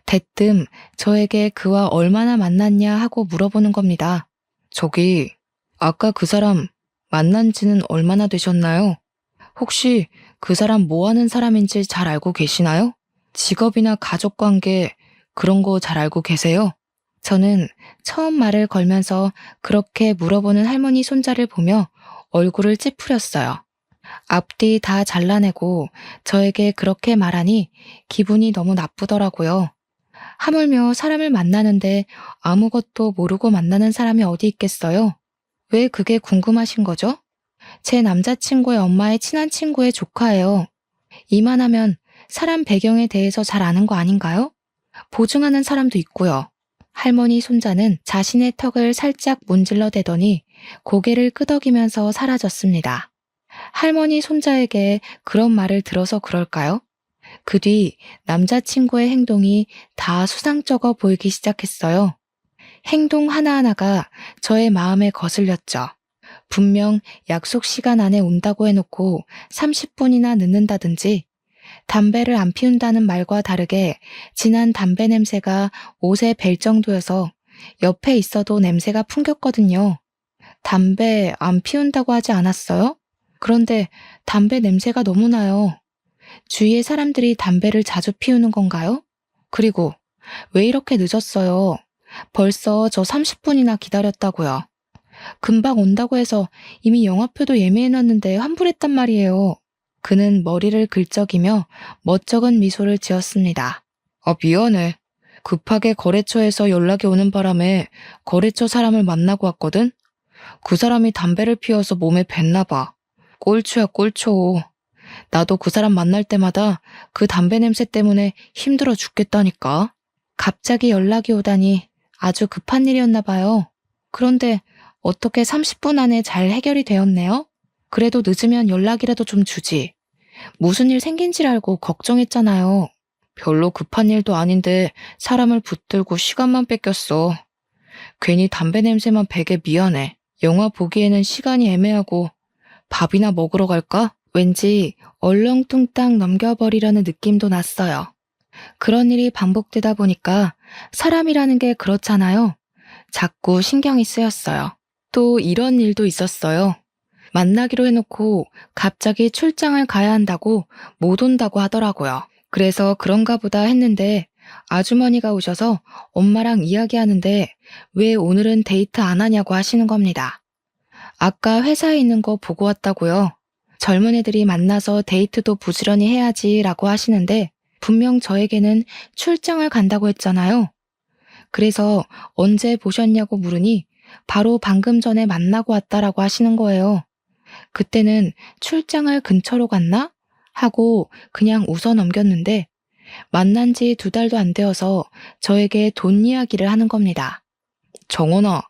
대뜸 저에게 그와 얼마나 만났냐 하고 물어보는 겁니다. 저기, 아까 그 사람 만난 지는 얼마나 되셨나요? 혹시 그 사람 뭐 하는 사람인지 잘 알고 계시나요? 직업이나 가족관계 그런 거 잘 알고 계세요? 저는 처음 말을 걸면서 그렇게 물어보는 할머니 손자를 보며 얼굴을 찌푸렸어요. 앞뒤 다 잘라내고 저에게 그렇게 말하니 기분이 너무 나쁘더라고요. 하물며 사람을 만나는데 아무것도 모르고 만나는 사람이 어디 있겠어요? 왜 그게 궁금하신 거죠? 제 남자친구의 엄마의 친한 친구의 조카예요. 이만하면 사람 배경에 대해서 잘 아는 거 아닌가요? 보증하는 사람도 있고요. 할머니 손자는 자신의 턱을 살짝 문질러 대더니 고개를 끄덕이면서 사라졌습니다. 할머니 손자에게 그런 말을 들어서 그럴까요? 그 뒤 남자친구의 행동이 다 수상쩍어 보이기 시작했어요. 행동 하나하나가 저의 마음에 거슬렸죠. 분명 약속 시간 안에 온다고 해놓고 30분이나 늦는다든지 담배를 안 피운다는 말과 다르게 진한 담배 냄새가 옷에 벨 정도여서 옆에 있어도 냄새가 풍겼거든요. 담배 안 피운다고 하지 않았어요? 그런데 담배 냄새가 너무 나요. 주위의 사람들이 담배를 자주 피우는 건가요? 그리고 왜 이렇게 늦었어요? 벌써 저 30분이나 기다렸다고요. 금방 온다고 해서 이미 영화표도 예매해놨는데 환불했단 말이에요. 그는 머리를 긁적이며 멋쩍은 미소를 지었습니다. 미안해. 급하게 거래처에서 연락이 오는 바람에 거래처 사람을 만나고 왔거든? 그 사람이 담배를 피워서 몸에 뱄나 봐. 꼴초야 꼴초. 나도 그 사람 만날 때마다 그 담배 냄새 때문에 힘들어 죽겠다니까. 갑자기 연락이 오다니 아주 급한 일이었나 봐요. 그런데 어떻게 30분 안에 잘 해결이 되었네요? 그래도 늦으면 연락이라도 좀 주지. 무슨 일 생긴 줄 알고 걱정했잖아요. 별로 급한 일도 아닌데 사람을 붙들고 시간만 뺏겼어. 괜히 담배 냄새만 배게 미안해. 영화 보기에는 시간이 애매하고 밥이나 먹으러 갈까? 왠지 얼렁뚱땅 넘겨버리려는 느낌도 났어요. 그런 일이 반복되다 보니까 사람이라는 게 그렇잖아요. 자꾸 신경이 쓰였어요. 또 이런 일도 있었어요. 만나기로 해놓고 갑자기 출장을 가야 한다고 못 온다고 하더라고요. 그래서 그런가 보다 했는데 아주머니가 오셔서 엄마랑 이야기하는데 왜 오늘은 데이트 안 하냐고 하시는 겁니다. 아까 회사에 있는 거 보고 왔다고요. 젊은 애들이 만나서 데이트도 부지런히 해야지라고 하시는데 분명 저에게는 출장을 간다고 했잖아요. 그래서 언제 보셨냐고 물으니 바로 방금 전에 만나고 왔다라고 하시는 거예요. 그때는 출장을 근처로 갔나? 하고 그냥 웃어 넘겼는데 만난 지 2달도 안 되어서 저에게 돈 이야기를 하는 겁니다. 정원아,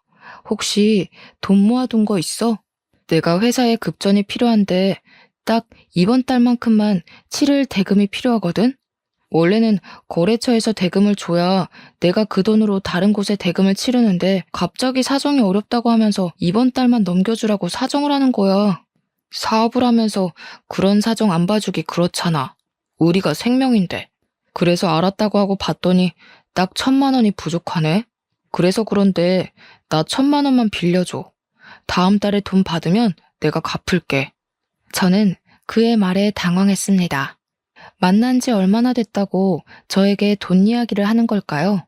혹시 돈 모아둔 거 있어? 내가 회사에 급전이 필요한데 딱 이번 달만큼만 치를 대금이 필요하거든? 원래는 거래처에서 대금을 줘야 내가 그 돈으로 다른 곳에 대금을 치르는데 갑자기 사정이 어렵다고 하면서 이번 달만 넘겨주라고 사정을 하는 거야. 사업을 하면서 그런 사정 안 봐주기 그렇잖아. 우리가 생명인데. 그래서 알았다고 하고 봤더니 딱 1,000만 원이 부족하네. 그래서 그런데 나 1,000만 원만 빌려줘. 다음 달에 돈 받으면 내가 갚을게. 저는 그의 말에 당황했습니다. 만난 지 얼마나 됐다고 저에게 돈 이야기를 하는 걸까요?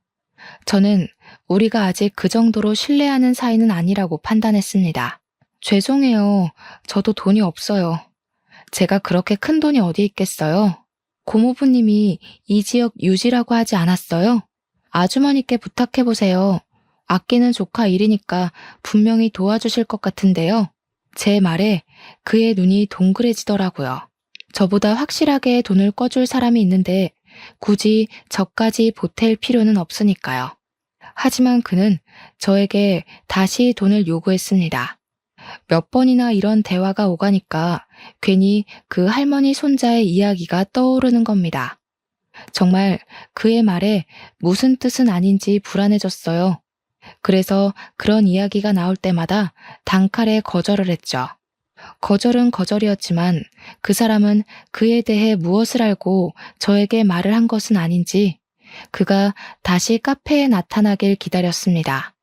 저는 우리가 아직 그 정도로 신뢰하는 사이는 아니라고 판단했습니다. 죄송해요. 저도 돈이 없어요. 제가 그렇게 큰 돈이 어디 있겠어요? 고모부님이 이 지역 유지라고 하지 않았어요? 아주머니께 부탁해보세요. 아끼는 조카 일이니까 분명히 도와주실 것 같은데요. 제 말에 그의 눈이 동그래지더라고요. 저보다 확실하게 돈을 꿔줄 사람이 있는데 굳이 저까지 보탤 필요는 없으니까요. 하지만 그는 저에게 다시 돈을 요구했습니다. 몇 번이나 이런 대화가 오가니까 괜히 그 할머니 손자의 이야기가 떠오르는 겁니다. 정말 그의 말에 무슨 뜻은 아닌지 불안해졌어요. 그래서 그런 이야기가 나올 때마다 단칼에 거절을 했죠. 거절은 거절이었지만 그 사람은 그에 대해 무엇을 알고 저에게 말을 한 것은 아닌지 그가 다시 카페에 나타나길 기다렸습니다.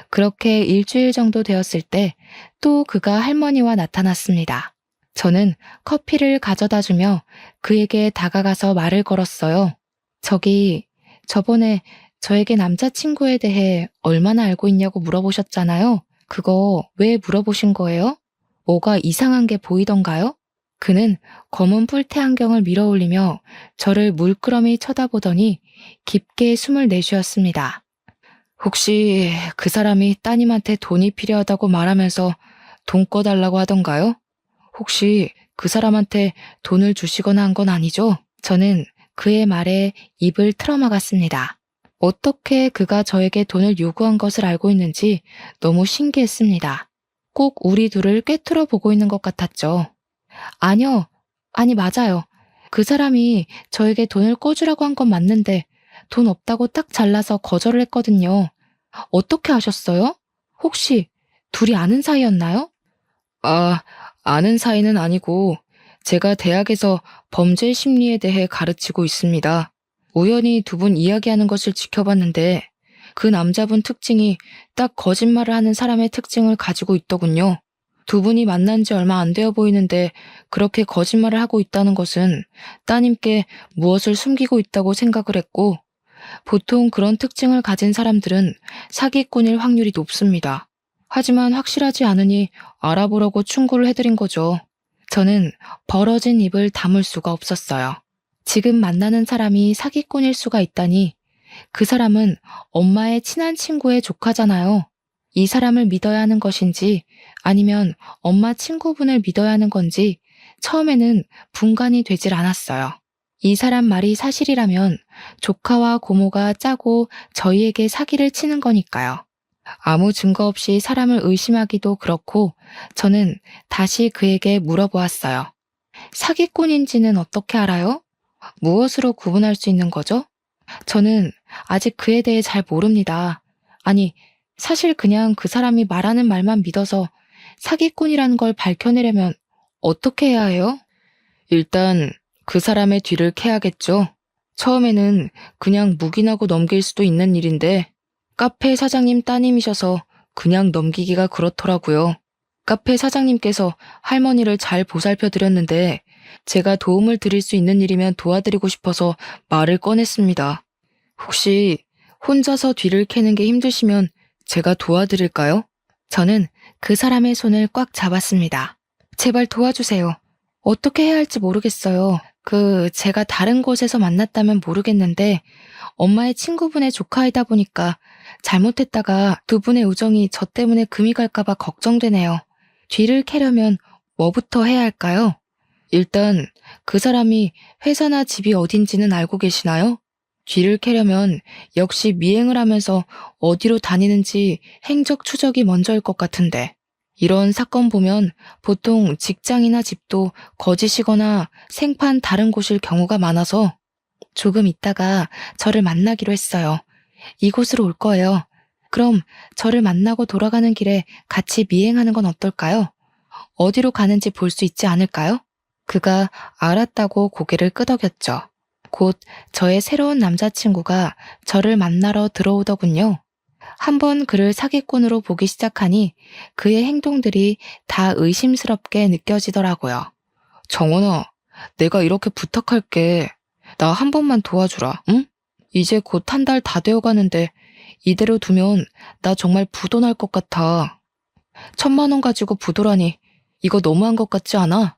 그렇게 일주일 정도 되었을 때 또 그가 할머니와 나타났습니다. 저는 커피를 가져다 주며 그에게 다가가서 말을 걸었어요. 저번에 저에게 남자친구에 대해 얼마나 알고 있냐고 물어보셨잖아요. 그거 왜 물어보신 거예요? 뭐가 이상한 게 보이던가요? 그는 검은 뿔테 안경을 밀어올리며 저를 물끄러미 쳐다보더니 깊게 숨을 내쉬었습니다. 혹시 그 사람이 따님한테 돈이 필요하다고 말하면서 돈 꺼달라고 하던가요? 혹시 그 사람한테 돈을 주시거나 한 건 아니죠? 저는 그의 말에 입을 틀어막았습니다. 어떻게 그가 저에게 돈을 요구한 것을 알고 있는지 너무 신기했습니다. 꼭 우리 둘을 꿰뚫어 보고 있는 것 같았죠. 아니요. 아니, 맞아요. 그 사람이 저에게 돈을 꿔주라고 한 건 맞는데 돈 없다고 딱 잘라서 거절을 했거든요. 어떻게 아셨어요? 혹시 둘이 아는 사이였나요? 아는 사이는 아니고 제가 대학에서 범죄 심리에 대해 가르치고 있습니다. 우연히 두 분 이야기하는 것을 지켜봤는데 그 남자분 특징이 딱 거짓말을 하는 사람의 특징을 가지고 있더군요. 두 분이 만난 지 얼마 안 되어 보이는데 그렇게 거짓말을 하고 있다는 것은 따님께 무엇을 숨기고 있다고 생각을 했고 보통 그런 특징을 가진 사람들은 사기꾼일 확률이 높습니다. 하지만 확실하지 않으니 알아보라고 충고를 해드린 거죠. 저는 벌어진 입을 다물 수가 없었어요. 지금 만나는 사람이 사기꾼일 수가 있다니 그 사람은 엄마의 친한 친구의 조카잖아요. 이 사람을 믿어야 하는 것인지 아니면 엄마 친구분을 믿어야 하는 건지 처음에는 분간이 되질 않았어요. 이 사람 말이 사실이라면 조카와 고모가 짜고 저희에게 사기를 치는 거니까요. 아무 증거 없이 사람을 의심하기도 그렇고 저는 다시 그에게 물어보았어요. 사기꾼인지는 어떻게 알아요? 무엇으로 구분할 수 있는 거죠? 저는 아직 그에 대해 잘 모릅니다. 아니, 사실 그냥 그 사람이 말하는 말만 믿어서 사기꾼이라는 걸 밝혀내려면 어떻게 해야 해요? 일단 그 사람의 뒤를 캐야겠죠. 처음에는 그냥 묵인하고 넘길 수도 있는 일인데 카페 사장님 따님이셔서 그냥 넘기기가 그렇더라고요. 카페 사장님께서 할머니를 잘 보살펴 드렸는데 제가 도움을 드릴 수 있는 일이면 도와드리고 싶어서 말을 꺼냈습니다. 혹시 혼자서 뒤를 캐는 게 힘드시면 제가 도와드릴까요? 저는 그 사람의 손을 꽉 잡았습니다. 제발 도와주세요. 어떻게 해야 할지 모르겠어요. 제가 다른 곳에서 만났다면 모르겠는데 엄마의 친구분의 조카이다 보니까 잘못했다가 두 분의 우정이 저 때문에 금이 갈까봐 걱정되네요. 뒤를 캐려면 뭐부터 해야 할까요? 일단 그 사람이 회사나 집이 어딘지는 알고 계시나요? 뒤를 캐려면 역시 미행을 하면서 어디로 다니는지 행적 추적이 먼저일 것 같은데 이런 사건 보면 보통 직장이나 집도 거짓이거나 생판 다른 곳일 경우가 많아서 조금 있다가 저를 만나기로 했어요. 이곳으로 올 거예요. 그럼 저를 만나고 돌아가는 길에 같이 미행하는 건 어떨까요? 어디로 가는지 볼 수 있지 않을까요? 그가 알았다고 고개를 끄덕였죠. 곧 저의 새로운 남자친구가 저를 만나러 들어오더군요. 한번 그를 사기꾼으로 보기 시작하니 그의 행동들이 다 의심스럽게 느껴지더라고요. 정원아, 내가 이렇게 부탁할게. 나 한 번만 도와주라, 응? 이제 곧 한 달 다 되어 가는데 이대로 두면 나 정말 부도 날 것 같아. 1,000만 원 가지고 부도라니 이거 너무한 것 같지 않아?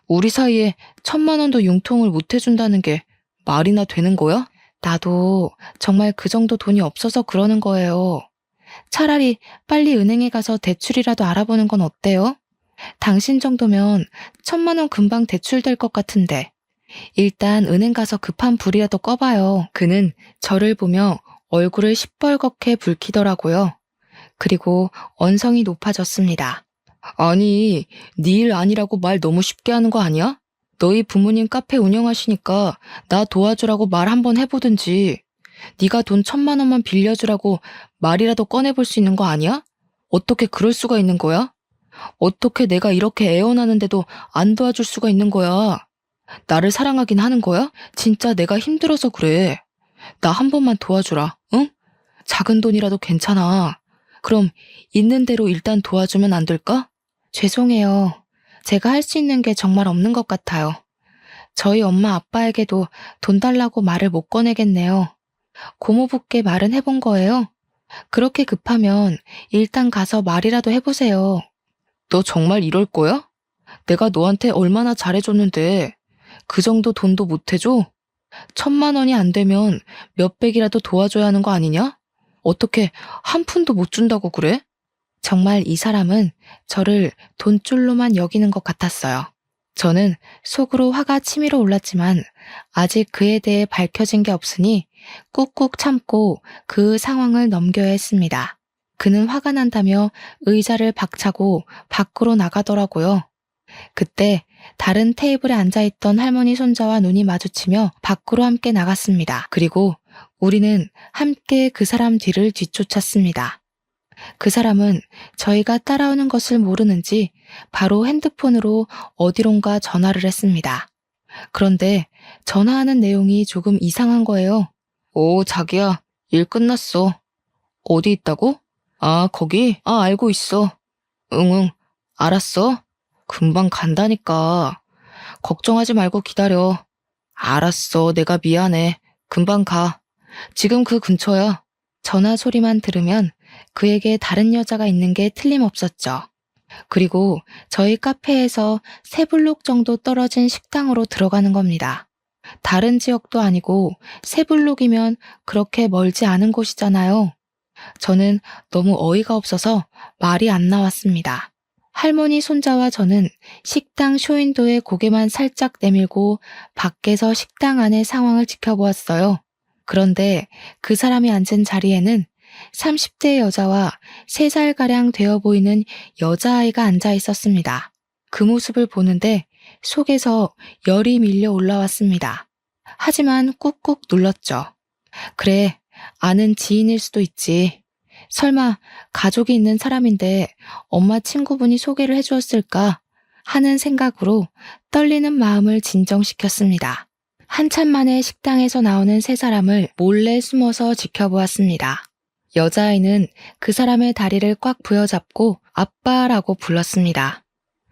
우리 사이에 1,000만 원도 융통을 못 해준다는 게 말이나 되는 거야? 나도 정말 그 정도 돈이 없어서 그러는 거예요. 차라리 빨리 은행에 가서 대출이라도 알아보는 건 어때요? 당신 정도면 1,000만 원 금방 대출될 것 같은데. 일단 은행 가서 급한 불이라도 꺼봐요. 그는 저를 보며 얼굴을 시뻘겋게 붉히더라고요. 그리고 언성이 높아졌습니다. 아니, 네 일 아니라고 말 너무 쉽게 하는 거 아니야? 너희 부모님 카페 운영하시니까 나 도와주라고 말 한번 해보든지. 네가 돈 1,000만 원만 빌려주라고 말이라도 꺼내볼 수 있는 거 아니야? 어떻게 그럴 수가 있는 거야? 어떻게 내가 이렇게 애원하는데도 안 도와줄 수가 있는 거야? 나를 사랑하긴 하는 거야? 진짜 내가 힘들어서 그래. 나 한 번만 도와주라, 응? 작은 돈이라도 괜찮아. 그럼 있는 대로 일단 도와주면 안 될까? 죄송해요. 제가 할 수 있는 게 정말 없는 것 같아요. 저희 엄마 아빠에게도 돈 달라고 말을 못 꺼내겠네요. 고모부께 말은 해본 거예요? 그렇게 급하면 일단 가서 말이라도 해보세요. 너 정말 이럴 거야? 내가 너한테 얼마나 잘해줬는데 그 정도 돈도 못 해줘? 1,000만 원이 안 되면 몇백이라도 도와줘야 하는 거 아니냐? 어떻게 한 푼도 못 준다고 그래? 정말 이 사람은 저를 돈줄로만 여기는 것 같았어요. 저는 속으로 화가 치밀어 올랐지만 아직 그에 대해 밝혀진 게 없으니 꾹꾹 참고 그 상황을 넘겨야 했습니다. 그는 화가 난다며 의자를 박차고 밖으로 나가더라고요. 그때 다른 테이블에 앉아있던 할머니 손자와 눈이 마주치며 밖으로 함께 나갔습니다. 그리고 우리는 함께 그 사람 뒤를 뒤쫓았습니다. 그 사람은 저희가 따라오는 것을 모르는지 바로 핸드폰으로 어디론가 전화를 했습니다. 그런데 전화하는 내용이 조금 이상한 거예요. 오, 자기야, 일 끝났어. 어디 있다고? 아, 거기? 아, 알고 있어. 응응, 알았어. 금방 간다니까. 걱정하지 말고 기다려. 알았어, 내가 미안해. 금방 가. 지금 그 근처야. 전화 소리만 들으면 그에게 다른 여자가 있는 게 틀림없었죠. 그리고 저희 카페에서 3블록 정도 떨어진 식당으로 들어가는 겁니다. 다른 지역도 아니고 3블록이면 그렇게 멀지 않은 곳이잖아요. 저는 너무 어이가 없어서 말이 안 나왔습니다. 할머니 손자와 저는 식당 쇼윈도에 고개만 살짝 내밀고 밖에서 식당 안의 상황을 지켜보았어요. 그런데 그 사람이 앉은 자리에는 30대 여자와 3살가량 되어 보이는 여자아이가 앉아 있었습니다. 그 모습을 보는데 속에서 열이 밀려 올라왔습니다. 하지만 꾹꾹 눌렀죠. 그래, 아는 지인일 수도 있지. 설마 가족이 있는 사람인데 엄마 친구분이 소개를 해주었을까 하는 생각으로 떨리는 마음을 진정시켰습니다. 한참 만에 식당에서 나오는 3사람을 몰래 숨어서 지켜보았습니다. 여자아이는 그 사람의 다리를 꽉 부여잡고 아빠라고 불렀습니다.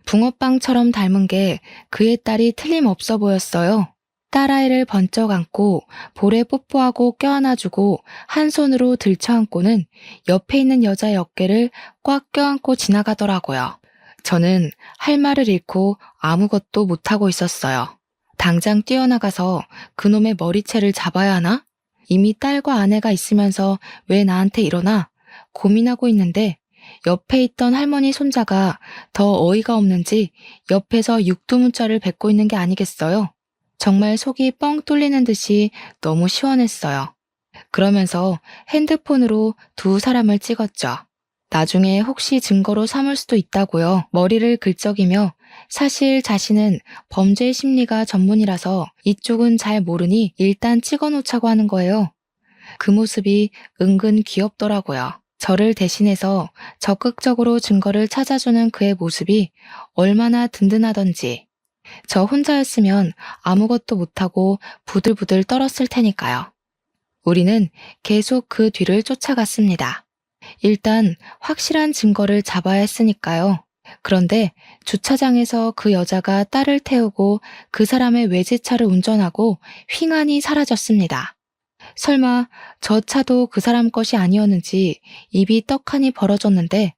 붕어빵처럼 닮은 게 그의 딸이 틀림없어 보였어요. 딸아이를 번쩍 안고 볼에 뽀뽀하고 껴안아주고 한 손으로 들쳐안고는 옆에 있는 여자의 어깨를 꽉 껴안고 지나가더라고요. 저는 할 말을 잃고 아무것도 못하고 있었어요. 당장 뛰어나가서 그놈의 머리채를 잡아야 하나? 이미 딸과 아내가 있으면서 왜 나한테 이러나 고민하고 있는데 옆에 있던 할머니 손자가 더 어이가 없는지 옆에서 육두문자를 뱉고 있는 게 아니겠어요? 정말 속이 뻥 뚫리는 듯이 너무 시원했어요. 그러면서 핸드폰으로 2사람을 찍었죠. 나중에 혹시 증거로 삼을 수도 있다고요. 머리를 긁적이며 사실 자신은 범죄 심리가 전문이라서 이쪽은 잘 모르니 일단 찍어놓자고 하는 거예요. 그 모습이 은근 귀엽더라고요. 저를 대신해서 적극적으로 증거를 찾아주는 그의 모습이 얼마나 든든하던지. 저 혼자였으면 아무것도 못하고 부들부들 떨었을 테니까요. 우리는 계속 그 뒤를 쫓아갔습니다. 일단 확실한 증거를 잡아야 했으니까요. 그런데 주차장에서 그 여자가 딸을 태우고 그 사람의 외제차를 운전하고 휑하니 사라졌습니다. 설마 저 차도 그 사람 것이 아니었는지 입이 떡하니 벌어졌는데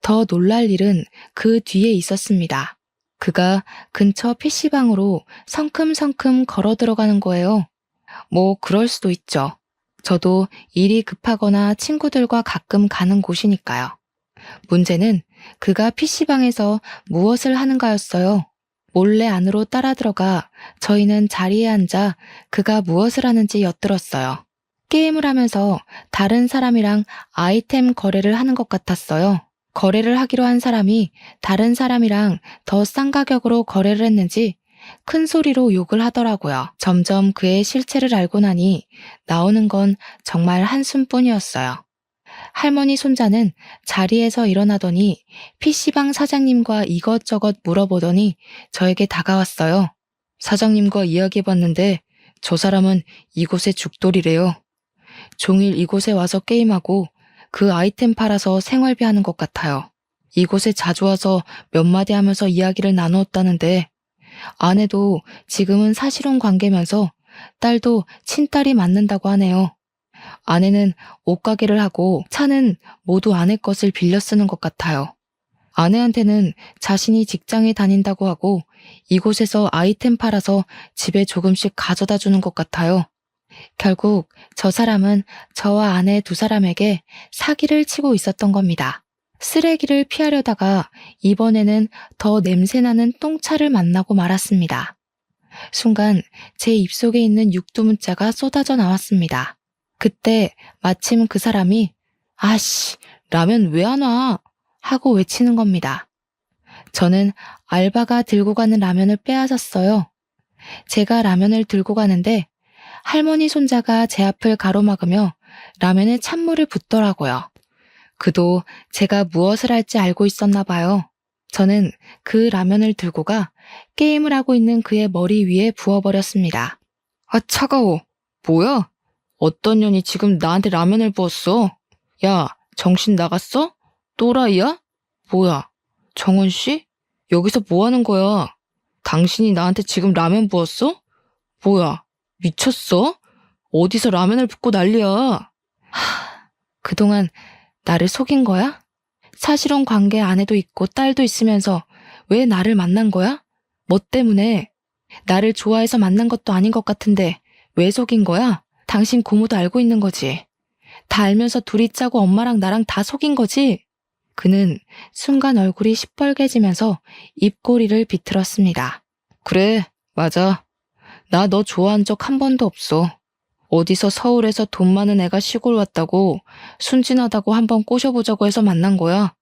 더 놀랄 일은 그 뒤에 있었습니다. 그가 근처 PC방으로 성큼성큼 걸어 들어가는 거예요. 뭐 그럴 수도 있죠. 저도 일이 급하거나 친구들과 가끔 가는 곳이니까요. 문제는 그가 PC방에서 무엇을 하는가였어요. 몰래 안으로 따라 들어가 저희는 자리에 앉아 그가 무엇을 하는지 엿들었어요. 게임을 하면서 다른 사람이랑 아이템 거래를 하는 것 같았어요. 거래를 하기로 한 사람이 다른 사람이랑 더 싼 가격으로 거래를 했는지 큰 소리로 욕을 하더라고요. 점점 그의 실체를 알고 나니 나오는 건 정말 한숨뿐이었어요. 할머니 손자는 자리에서 일어나더니 PC방 사장님과 이것저것 물어보더니 저에게 다가왔어요. 사장님과 이야기해봤는데 저 사람은 이곳의 죽돌이래요. 종일 이곳에 와서 게임하고 그 아이템 팔아서 생활비 하는 것 같아요. 이곳에 자주 와서 몇 마디 하면서 이야기를 나누었다는데 아내도 지금은 사실혼 관계면서 딸도 친딸이 맞는다고 하네요. 아내는 옷가게를 하고 차는 모두 아내 것을 빌려 쓰는 것 같아요. 아내한테는 자신이 직장에 다닌다고 하고 이곳에서 아이템 팔아서 집에 조금씩 가져다 주는 것 같아요. 결국 저 사람은 저와 아내 두 사람에게 사기를 치고 있었던 겁니다. 쓰레기를 피하려다가 이번에는 더 냄새나는 똥차를 만나고 말았습니다. 순간 제 입속에 있는 육두문자가 쏟아져 나왔습니다. 그때 마침 그 사람이 아씨, 라면 왜 안 와? 하고 외치는 겁니다. 저는 알바가 들고 가는 라면을 빼앗았어요. 제가 라면을 들고 가는데 할머니 손자가 제 앞을 가로막으며 라면에 찬물을 붓더라고요. 그도 제가 무엇을 할지 알고 있었나 봐요. 저는 그 라면을 들고 가 게임을 하고 있는 그의 머리 위에 부어버렸습니다. 아, 차가워. 뭐야? 어떤 년이 지금 나한테 라면을 부었어? 야, 정신 나갔어? 또라이야? 뭐야? 정원 씨? 여기서 뭐 하는 거야? 당신이 나한테 지금 라면 부었어? 뭐야? 미쳤어? 어디서 라면을 붓고 난리야? 그동안 나를 속인 거야? 사실혼 관계 아내도 있고 딸도 있으면서 왜 나를 만난 거야? 뭐 때문에? 나를 좋아해서 만난 것도 아닌 것 같은데 왜 속인 거야? 당신 고모도 알고 있는 거지. 다 알면서 둘이 짜고 엄마랑 나랑 다 속인 거지? 그는 순간 얼굴이 시뻘개지면서 입꼬리를 비틀었습니다. 그래, 맞아. 나 너 좋아한 적 한 번도 없어. 어디서 서울에서 돈 많은 애가 시골 왔다고 순진하다고 한번 꼬셔보자고 해서 만난 거야.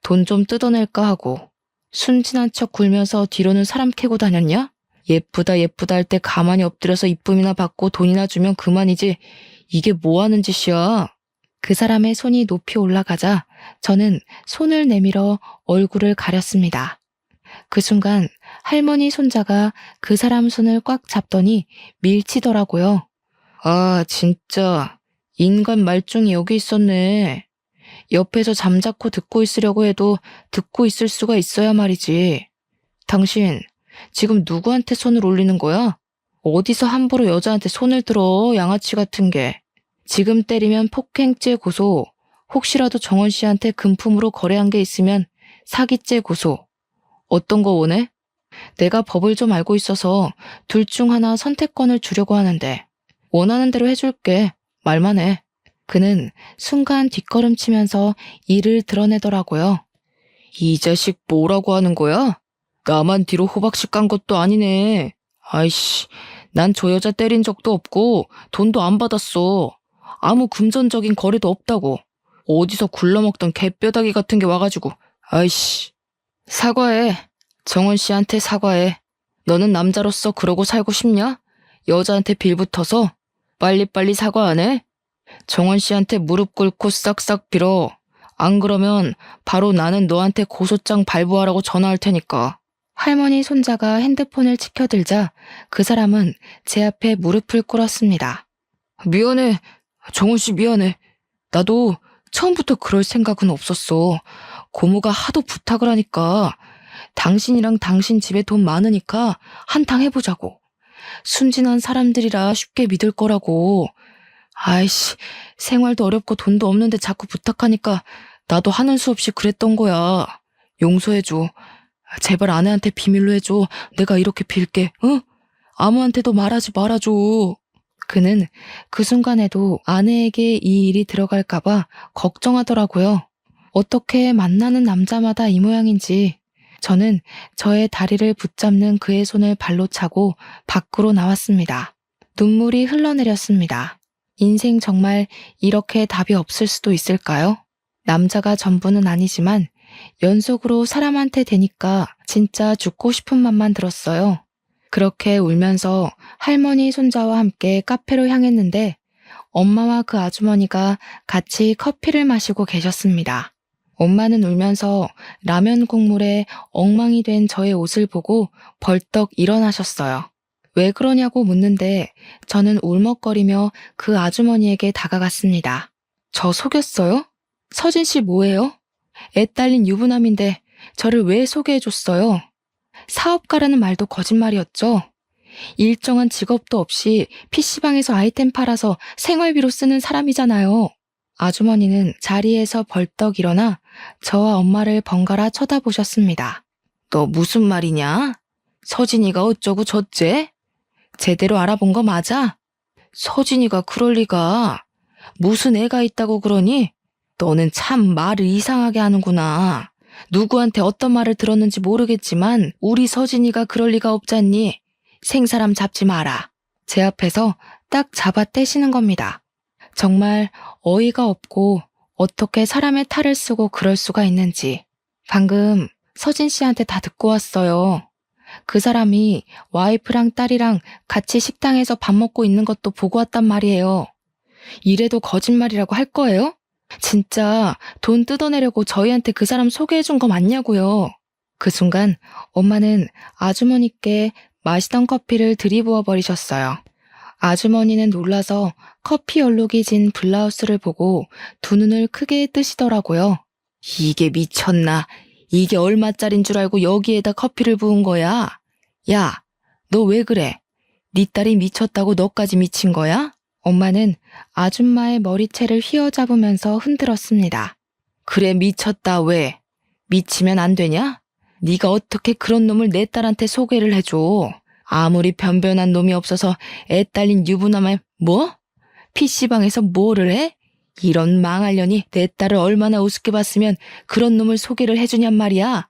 돈 좀 뜯어낼까 하고. 순진한 척 굴면서 뒤로는 사람 캐고 다녔냐? 예쁘다 예쁘다 할 때 가만히 엎드려서 이쁨이나 받고 돈이나 주면 그만이지. 이게 뭐 하는 짓이야? 그 사람의 손이 높이 올라가자 저는 손을 내밀어 얼굴을 가렸습니다. 그 순간 할머니 손자가 그 사람 손을 꽉 잡더니 밀치더라고요. 아, 진짜. 인간 말종이 여기 있었네. 옆에서 잠자코 듣고 있으려고 해도 듣고 있을 수가 있어야 말이지. 당신, 지금 누구한테 손을 올리는 거야? 어디서 함부로 여자한테 손을 들어, 양아치 같은 게. 지금 때리면 폭행죄 고소, 혹시라도 정원 씨한테 금품으로 거래한 게 있으면 사기죄 고소. 어떤 거 원해? 내가 법을 좀 알고 있어서 둘 중 하나 선택권을 주려고 하는데 원하는 대로 해줄게. 말만 해. 그는 순간 뒷걸음치면서 이를 드러내더라고요. 이 자식 뭐라고 하는 거야? 나만 뒤로 호박씨 깐 것도 아니네. 아이씨, 난 저 여자 때린 적도 없고 돈도 안 받았어. 아무 금전적인 거래도 없다고. 어디서 굴러먹던 개뼈다귀 같은 게 와가지고. 아이씨. 사과해. 정원 씨한테 사과해. 너는 남자로서 그러고 살고 싶냐? 여자한테 빌붙어서? 빨리빨리 사과 안 해? 정원 씨한테 무릎 꿇고 싹싹 빌어. 안 그러면 바로 나는 너한테 고소장 발부하라고 전화할 테니까. 할머니 손자가 핸드폰을 치켜들자 그 사람은 제 앞에 무릎을 꿇었습니다. 미안해. 정원 씨 미안해. 나도 처음부터 그럴 생각은 없었어. 고모가 하도 부탁을 하니까 당신이랑 당신 집에 돈 많으니까 한탕 해보자고. 순진한 사람들이라 쉽게 믿을 거라고. 아이씨, 생활도 어렵고 돈도 없는데 자꾸 부탁하니까 나도 하는 수 없이 그랬던 거야. 용서해줘. 제발 아내한테 비밀로 해줘. 내가 이렇게 빌게, 응? 아무한테도 말하지 말아줘. 그는 그 순간에도 아내에게 이 일이 들어갈까봐 걱정하더라고요. 어떻게 만나는 남자마다 이 모양인지 저는 저의 다리를 붙잡는 그의 손을 발로 차고 밖으로 나왔습니다. 눈물이 흘러내렸습니다. 인생 정말 이렇게 답이 없을 수도 있을까요? 남자가 전부는 아니지만 연속으로 사람한테 대니까 진짜 죽고 싶은 맘만 들었어요. 그렇게 울면서 할머니 손자와 함께 카페로 향했는데 엄마와 그 아주머니가 같이 커피를 마시고 계셨습니다. 엄마는 울면서 라면 국물에 엉망이 된 저의 옷을 보고 벌떡 일어나셨어요. 왜 그러냐고 묻는데 저는 울먹거리며 그 아주머니에게 다가갔습니다. 저 속였어요? 서진 씨 뭐예요? 애 딸린 유부남인데 저를 왜 소개해줬어요? 사업가라는 말도 거짓말이었죠? 일정한 직업도 없이 PC방에서 아이템 팔아서 생활비로 쓰는 사람이잖아요. 아주머니는 자리에서 벌떡 일어나 저와 엄마를 번갈아 쳐다보셨습니다. 너 무슨 말이냐? 서진이가 어쩌고 저째? 제대로 알아본 거 맞아? 서진이가 그럴 리가. 무슨 애가 있다고 그러니? 너는 참 말을 이상하게 하는구나. 누구한테 어떤 말을 들었는지 모르겠지만 우리 서진이가 그럴 리가 없잖니. 생사람 잡지 마라. 제 앞에서 딱 잡아 떼시는 겁니다. 정말 어이가 없고 어떻게 사람의 탈을 쓰고 그럴 수가 있는지. 방금 서진 씨한테 다 듣고 왔어요. 그 사람이 와이프랑 딸이랑 같이 식당에서 밥 먹고 있는 것도 보고 왔단 말이에요. 이래도 거짓말이라고 할 거예요? 진짜 돈 뜯어내려고 저희한테 그 사람 소개해준 거 맞냐고요. 그 순간 엄마는 아주머니께 마시던 커피를 들이부어 버리셨어요. 아주머니는 놀라서 커피 얼룩이 진 블라우스를 보고 두 눈을 크게 뜨시더라고요. 이게 미쳤나? 이게 얼마짜린 줄 알고 여기에다 커피를 부은 거야? 야, 너 왜 그래? 네 딸이 미쳤다고 너까지 미친 거야? 엄마는 아줌마의 머리채를 휘어잡으면서 흔들었습니다. 그래 미쳤다 왜? 미치면 안 되냐? 네가 어떻게 그런 놈을 내 딸한테 소개를 해줘? 아무리 변변한 놈이 없어서 애 딸린 유부남을 뭐? PC방에서 뭐를 해? 이런 망할년이 내 딸을 얼마나 우습게 봤으면 그런 놈을 소개를 해주냔 말이야.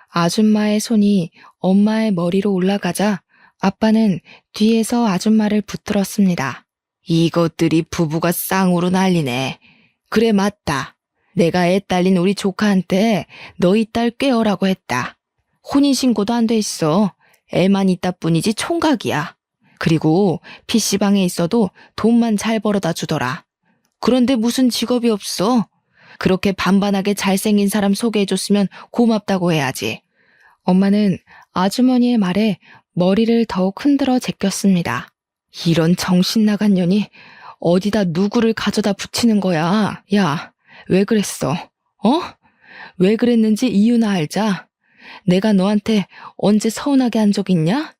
아줌마의 손이 엄마의 머리로 올라가자 아빠는 뒤에서 아줌마를 붙들었습니다. 이것들이 부부가 쌍으로 난리네. 그래 맞다. 내가 애 딸린 우리 조카한테 너희 딸 꿰어라고 했다. 혼인신고도 안 돼 있어. 애만 있다 뿐이지 총각이야. 그리고 PC방에 있어도 돈만 잘 벌어다 주더라. 그런데 무슨 직업이 없어? 그렇게 반반하게 잘생긴 사람 소개해줬으면 고맙다고 해야지. 엄마는 아주머니의 말에 머리를 더욱 흔들어 제꼈습니다. 이런 정신 나간 년이 어디다 누구를 가져다 붙이는 거야. 야, 왜 그랬어? 어? 왜 그랬는지 이유나 알자. 내가 너한테 언제 서운하게 한 적 있냐?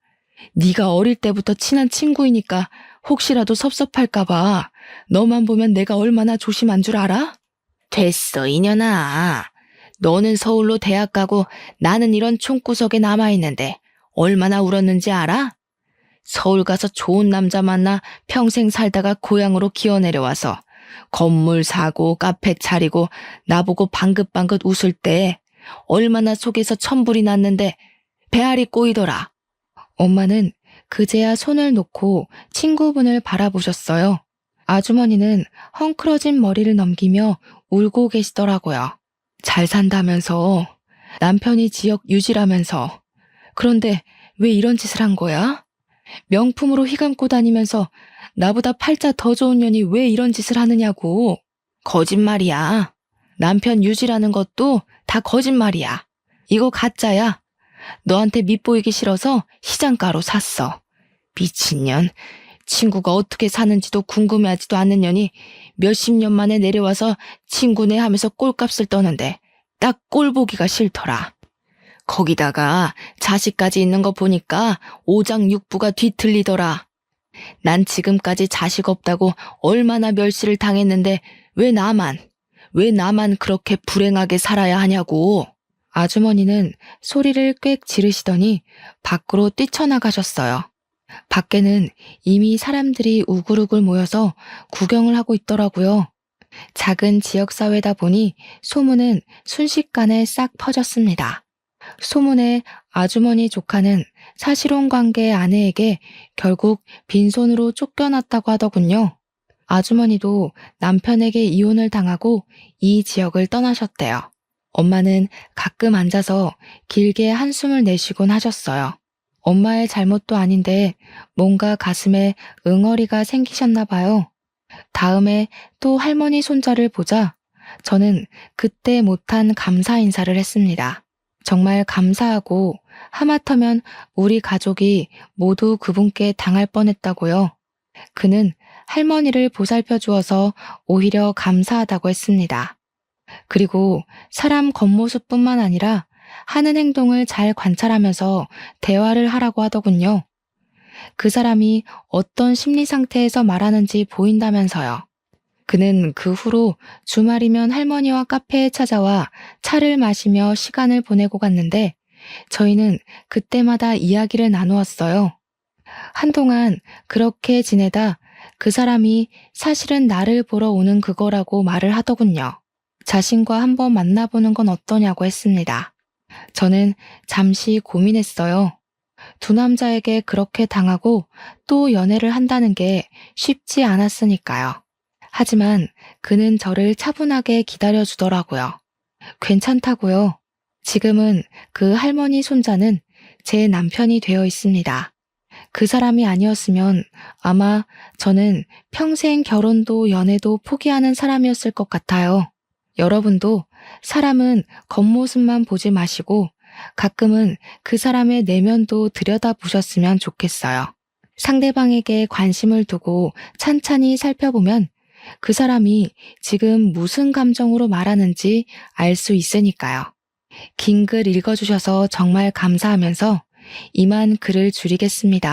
네가 어릴 때부터 친한 친구이니까 혹시라도 섭섭할까 봐 너만 보면 내가 얼마나 조심한 줄 알아? 됐어, 이년아. 너는 서울로 대학 가고 나는 이런 총구석에 남아있는데 얼마나 울었는지 알아? 서울 가서 좋은 남자 만나 평생 살다가 고향으로 기어내려와서 건물 사고 카페 차리고 나보고 방긋방긋 웃을 때 얼마나 속에서 천불이 났는데 배알이 꼬이더라. 엄마는 그제야 손을 놓고 친구분을 바라보셨어요. 아주머니는 헝클어진 머리를 넘기며 울고 계시더라고요. 잘 산다면서, 남편이 지역 유지라면서. 그런데 왜 이런 짓을 한 거야? 명품으로 휘감고 다니면서 나보다 팔자 더 좋은 년이 왜 이런 짓을 하느냐고. 거짓말이야. 남편 유지라는 것도 다 거짓말이야. 이거 가짜야. 너한테 밉보이기 싫어서 시장가로 샀어. 미친년. 친구가 어떻게 사는지도 궁금해하지도 않는 년이 몇십 년 만에 내려와서 친구네 하면서 꼴값을 떠는데 딱 꼴 보기가 싫더라. 거기다가 자식까지 있는 거 보니까 오장육부가 뒤틀리더라. 난 지금까지 자식 없다고 얼마나 멸시를 당했는데 왜 나만 그렇게 불행하게 살아야 하냐고. 아주머니는 소리를 꽥 지르시더니 밖으로 뛰쳐나가셨어요. 밖에는 이미 사람들이 우글우글 모여서 구경을 하고 있더라고요. 작은 지역사회다 보니 소문은 순식간에 싹 퍼졌습니다. 소문에 아주머니 조카는 사실혼 관계 아내에게 결국 빈손으로 쫓겨났다고 하더군요. 아주머니도 남편에게 이혼을 당하고 이 지역을 떠나셨대요. 엄마는 가끔 앉아서 길게 한숨을 내쉬곤 하셨어요. 엄마의 잘못도 아닌데 뭔가 가슴에 응어리가 생기셨나 봐요. 다음에 또 할머니 손자를 보자 저는 그때 못한 감사 인사를 했습니다. 정말 감사하고 하마터면 우리 가족이 모두 그분께 당할 뻔했다고요. 그는 할머니를 보살펴 주어서 오히려 감사하다고 했습니다. 그리고 사람 겉모습뿐만 아니라 하는 행동을 잘 관찰하면서 대화를 하라고 하더군요. 그 사람이 어떤 심리 상태에서 말하는지 보인다면서요. 그는 그 후로 주말이면 할머니와 카페에 찾아와 차를 마시며 시간을 보내고 갔는데 저희는 그때마다 이야기를 나누었어요. 한동안 그렇게 지내다 그 사람이 사실은 나를 보러 오는 그거라고 말을 하더군요. 자신과 한번 만나보는 건 어떠냐고 했습니다. 저는 잠시 고민했어요. 두 남자에게 그렇게 당하고 또 연애를 한다는 게 쉽지 않았으니까요. 하지만 그는 저를 차분하게 기다려주더라고요. 괜찮다고요. 지금은 그 할머니 손자는 제 남편이 되어 있습니다. 그 사람이 아니었으면 아마 저는 평생 결혼도 연애도 포기하는 사람이었을 것 같아요. 여러분도 사람은 겉모습만 보지 마시고 가끔은 그 사람의 내면도 들여다보셨으면 좋겠어요. 상대방에게 관심을 두고 찬찬히 살펴보면 그 사람이 지금 무슨 감정으로 말하는지 알 수 있으니까요. 긴 글 읽어주셔서 정말 감사하면서 이만 글을 줄이겠습니다.